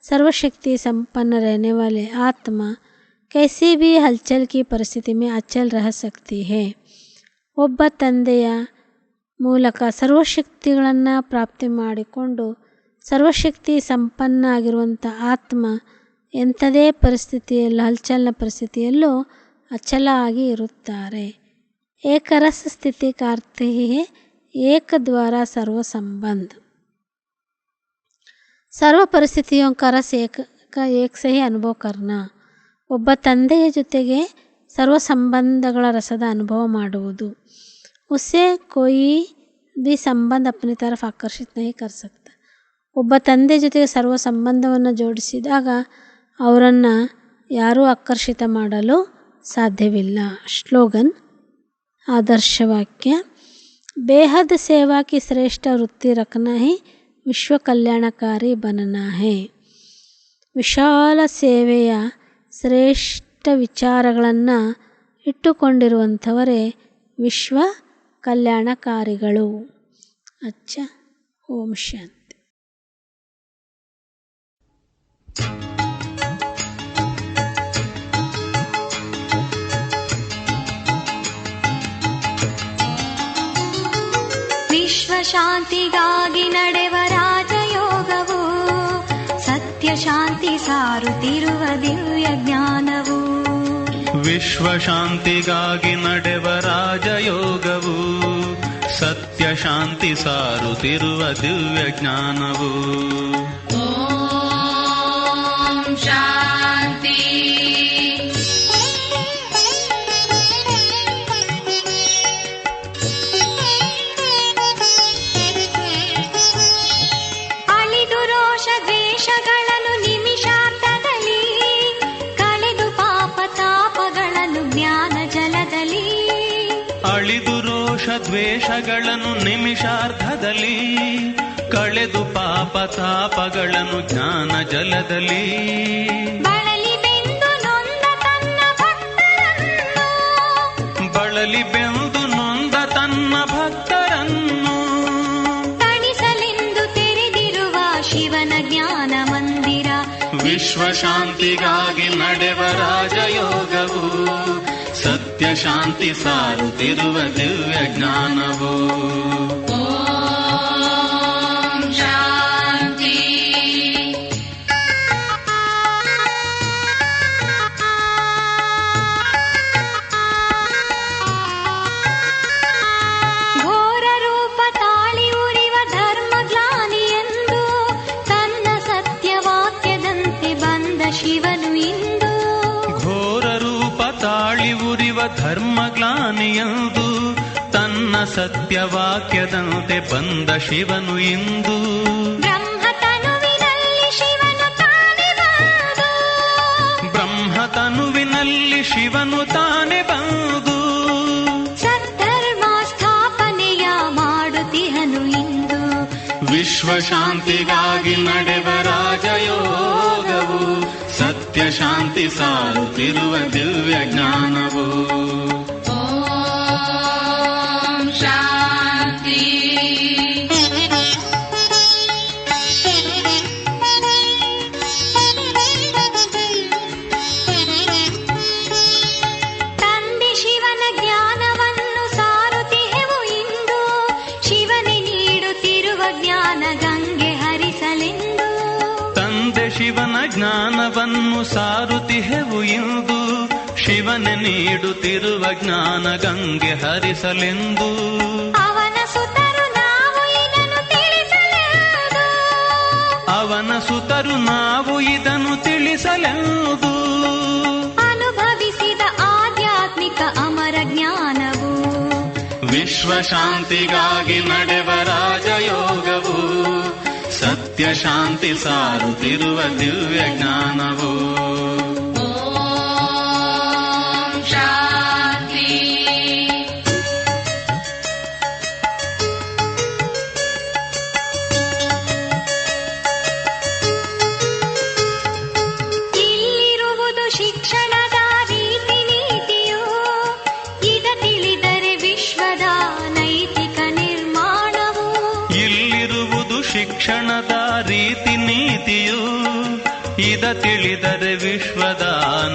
Speaker 1: सर्वशक्ति संपन्न रहने वाले आत्मा कैसी भी हलचल की परिस्थिति में अचल रह सकती है. ಒಬ್ಬ ತಂದೆಯ ಮೂಲಕ ಸರ್ವಶಕ್ತಿಗಳನ್ನು ಪ್ರಾಪ್ತಿ ಮಾಡಿಕೊಂಡು ಸರ್ವಶಕ್ತಿ ಸಂಪನ್ನ ಆಗಿರುವಂಥ ಆತ್ಮ ಎಂಥದೇ ಪರಿಸ್ಥಿತಿಯಲ್ಲೂ ಹಲ್ಚಲ್ನ ಪರಿಸ್ಥಿತಿಯಲ್ಲೂ ಅಚಲ ಆಗಿ ಇರುತ್ತಾರೆ. ಏಕರಸ ಸ್ಥಿತಿ का अर्थ ही है एक द्वारा सर्व संबंध. ಸರ್ವ ಪರಿಸ್ಥಿತಿಯೋ ರಸ ಏಕ ಸಹಿ ಅನುಭವ ಕರ್ನ. ಒಬ್ಬ ತಂದೆಯ ಜೊತೆಗೆ ಸರ್ವ ಸಂಬಂಧಗಳ ರಸದ ಅನುಭವ ಮಾಡುವುದು. ಉಸ್ಸೆ ಕೋಯಿ ಬಿ ಸಂಬಂಧ ಅಪನಿ ತರಫ್ ಆಕರ್ಷಿತ ನಹಿ ಕರ್ ಸಕ್ತಾ. ಒಬ್ಬ ತಂದೆ ಜೊತೆಗೆ ಸರ್ವ ಸಂಬಂಧವನ್ನು ಜೋಡಿಸಿದಾಗ ಅವರನ್ನು ಯಾರೂ ಆಕರ್ಷಿತ ಮಾಡಲು ಸಾಧ್ಯವಿಲ್ಲ. ಶ್ಲೋಗನ್. ಆದರ್ಶವಾಕ್ಯ. ಬೇಹದ್ ಸೇವಾ ಕಿ ಶ್ರೇಷ್ಠ ವೃತ್ತಿ ರಖನಾ ಹಿ ವಿಶ್ವ ಕಲ್ಯಾಣಕಾರಿ ಬನನಾ ಹೇ. ವಿಶಾಲ ಸೇವೆಯ ಶ್ರೇಷ್ಠ ವಿಚಾರಗಳನ್ನು ಇಟ್ಟುಕೊಂಡಿರುವಂಥವರೇ ವಿಶ್ವ ಕಲ್ಯಾಣಕಾರಿಗಳು. ಅಚ್ಚ. ಓಂ ಶಾಂತಿ.
Speaker 2: ವಿಶ್ವ ಶಾಂತಿಗಾಗಿ ನಡೆವ ರಾಜಯೋಗವು ಸತ್ಯ ಶಾಂತಿ ಸಾರುತ್ತಿರುವ ದಿವ್ಯ ಜ್ಞಾನವು.
Speaker 3: ವಿಶ್ವ ಶಾಂತಿಗಾಗಿ ನಡೆವ ರಾಜಯೋಗವು ಸತ್ಯ ಶಾಂತಿ ಸಾರುತ್ತಿರುವ ದಿವ್ಯ ಜ್ಞಾನವು.
Speaker 2: ಓಂ ಶಾಂತಿ. ಅಳಿದು ರೋಷ ದ್ವೇಷಗಳನ್ನು ನಿಮಿಷಾರ್ಧದಲ್ಲಿ ಕಳೆದು ಪಾಪ ತಾಪಗಳನ್ನು ಜ್ಞಾನ ಜಲದಲ್ಲಿ
Speaker 3: ದ್ವೇಷಗಳನ್ನು ನಿಮಿಷಾರ್ಧದಲ್ಲಿ ಕಳೆದು ಪಾಪ ತಾಪಗಳನ್ನು ಜ್ಞಾನ ಜಲದಲ್ಲಿ
Speaker 2: ಬಳಲಿ ಬೆಂದು ನೊಂದ ತನ್ನ ಭಕ್ತರನ್ನು
Speaker 3: ಬಳಲಿ ಬೆಂದು ನೊಂದ ತನ್ನ ಭಕ್ತರನ್ನು
Speaker 2: ತಣಿಸಲೆಂದು ತೆರೆದಿರುವ ಶಿವನ ಜ್ಞಾನ ಮಂದಿರ
Speaker 3: ವಿಶ್ವಶಾಂತಿಗಾಗಿ ನಡೆವ ರಾಜಯೋಗವು ಸತ್ಯ ಶಾಂತಿ ಸಾರುತ್ತಿರುವ ದಿವ್ಯ ಜ್ಞಾನವು.
Speaker 2: ಓಂ ಶಾಂತಿ. ಘೋರ ರೂಪ ತಾಳಿ ಉರಿವ ಧರ್ಮ ಗ್ಲಾನಿಯೆಂದು ತನ್ನ ಸತ್ಯವಾಕ್ಯದಂತೆ ಬಂದ ಶಿವನು ಇಂದು
Speaker 3: ಘೋರ ರೂಪ ತಾಳಿ ಉರಿವ ಧರ್ಮಗ್ಲಾನಿಯಂದು ತನ್ನ ಸತ್ಯವಾಕ್ಯದಂತೆ ಬಂದ ಶಿವನು ಇಂದು
Speaker 2: ಬ್ರಹ್ಮತನುವಿನಲ್ಲಿ ಶಿವನು ತಾನೇ ಬಂದು
Speaker 3: ಬ್ರಹ್ಮತನುವಿನಲ್ಲಿ ಶಿವನು ತಾನೇ ಬಂದು
Speaker 2: ಸದ್ಧರ್ಮ ಸ್ಥಾಪನೆಯ ಮಾಡುತ್ತಿಹನು ಇಂದು
Speaker 3: ವಿಶ್ವಶಾಂತಿಗಾಗಿ ನಡೆವ ರಾಜಯೋಗವು ಸತ್ಯ ಶಾಂತಿ ಸಾರುತ್ತಿರುವ ದಿವ್ಯ ಜ್ಞಾನವು.
Speaker 2: ಓಂ ಶಾಂತಿ. ತಂದೆ ಶಿವನ ಜ್ಞಾನವನ್ನು ಸಾರುತ್ತಿಹೆವು ಇಂದು ಶಿವನೇ ನೀಡುತ್ತಿರುವ ಜ್ಞಾನ ಗಂಗೆ ಹರಿಸಲೆಂದು
Speaker 3: ತಂದೆ ಶಿವನ ಜ್ಞಾನವನ್ನು ಸಾರುತ್ತಿಹೆವು ಇಂದು ಶಿವನ ನೀಡುತ್ತಿರುವ ಜ್ಞಾನ ಗಂಗೆ ಹರಿಸಲೆಂದು
Speaker 2: ಅವನ ಸುತರು ನಾವು ಇದನ್ನು ತಿಳಿಸಲೆಂದು
Speaker 3: ಅವನ ಸುತರು ನಾವು ಇದನ್ನು ತಿಳಿಸಲೆಂದು
Speaker 2: ಅನುಭವಿಸಿದ ಆಧ್ಯಾತ್ಮಿಕ ಅಮರ ಜ್ಞಾನವು
Speaker 3: ವಿಶ್ವಶಾಂತಿಗಾಗಿ ನಡೆವ ರಾಜಯೋಗವು ಸತ್ಯ ಶಾಂತಿ ಸಾರುತ್ತಿರುವ ದಿವ್ಯ ಜ್ಞಾನವು.
Speaker 2: ಓಂ ಶಾಂತಿ. ಇಲ್ಲಿರುವುದು ಶಿಕ್ಷಣದ ರೀತಿ ನೀತಿಯು ಇದ ತಿಳಿದರೆ ವಿಶ್ವದ ನೈತಿಕ ನಿರ್ಮಾಣವು
Speaker 3: ಇಲ್ಲಿರುವುದು ಶಿಕ್ಷಣದ ರೀತಿ ನೀತಿಯು ಇದ ತಿಳಿದರೆ ವಿಶ್ವದ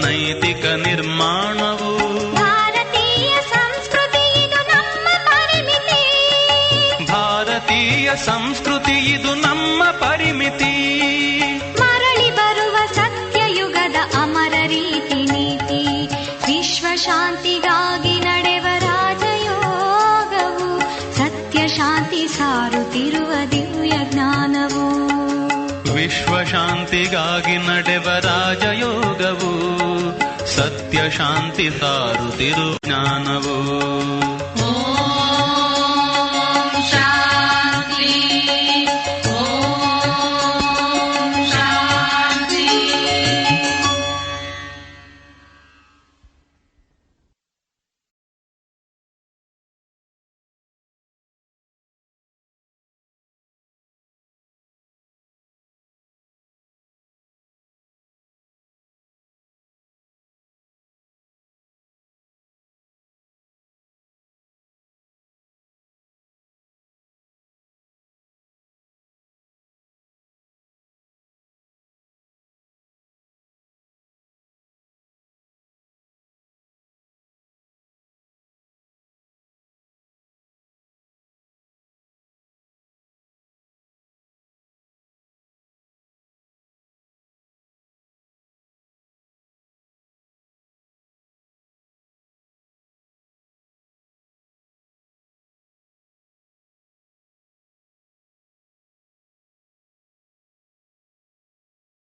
Speaker 3: ನೈತಿಕ ನಿರ್ಮಾಣವು.
Speaker 2: ಭಾರತೀಯ ಸಂಸ್ಕೃತಿ ಇದು ನಮ್ಮ ಪರಿಮಿತಿ
Speaker 3: ಭಾರತೀಯ ಸಂಸ್ಕೃತಿ ಇದು ನಮ್ಮ ಪರಿಮಿತಿ
Speaker 2: ಮರಳಿ ಬರುವ ಸತ್ಯಯುಗದ ಅಮರ ರೀತಿ ನೀತಿ ವಿಶ್ವಶಾಂತಿಗಾಗಿ ನಡೆವ ರಾಜಯೋಗವು ಸತ್ಯ ಶಾಂತಿ ಸಾರುತ್ತಿರುವ ದಿವ್ಯ ಜ್ಞಾನವು
Speaker 3: ವಿಶ್ವಶಾಂತಿಗಾಗಿ ನಡೆವ ರಾಜಯೋಗವು ಸತ್ಯ ಶಾಂತಿ ಸಾರುತ್ತಿರುವ ಜ್ಞಾನವು.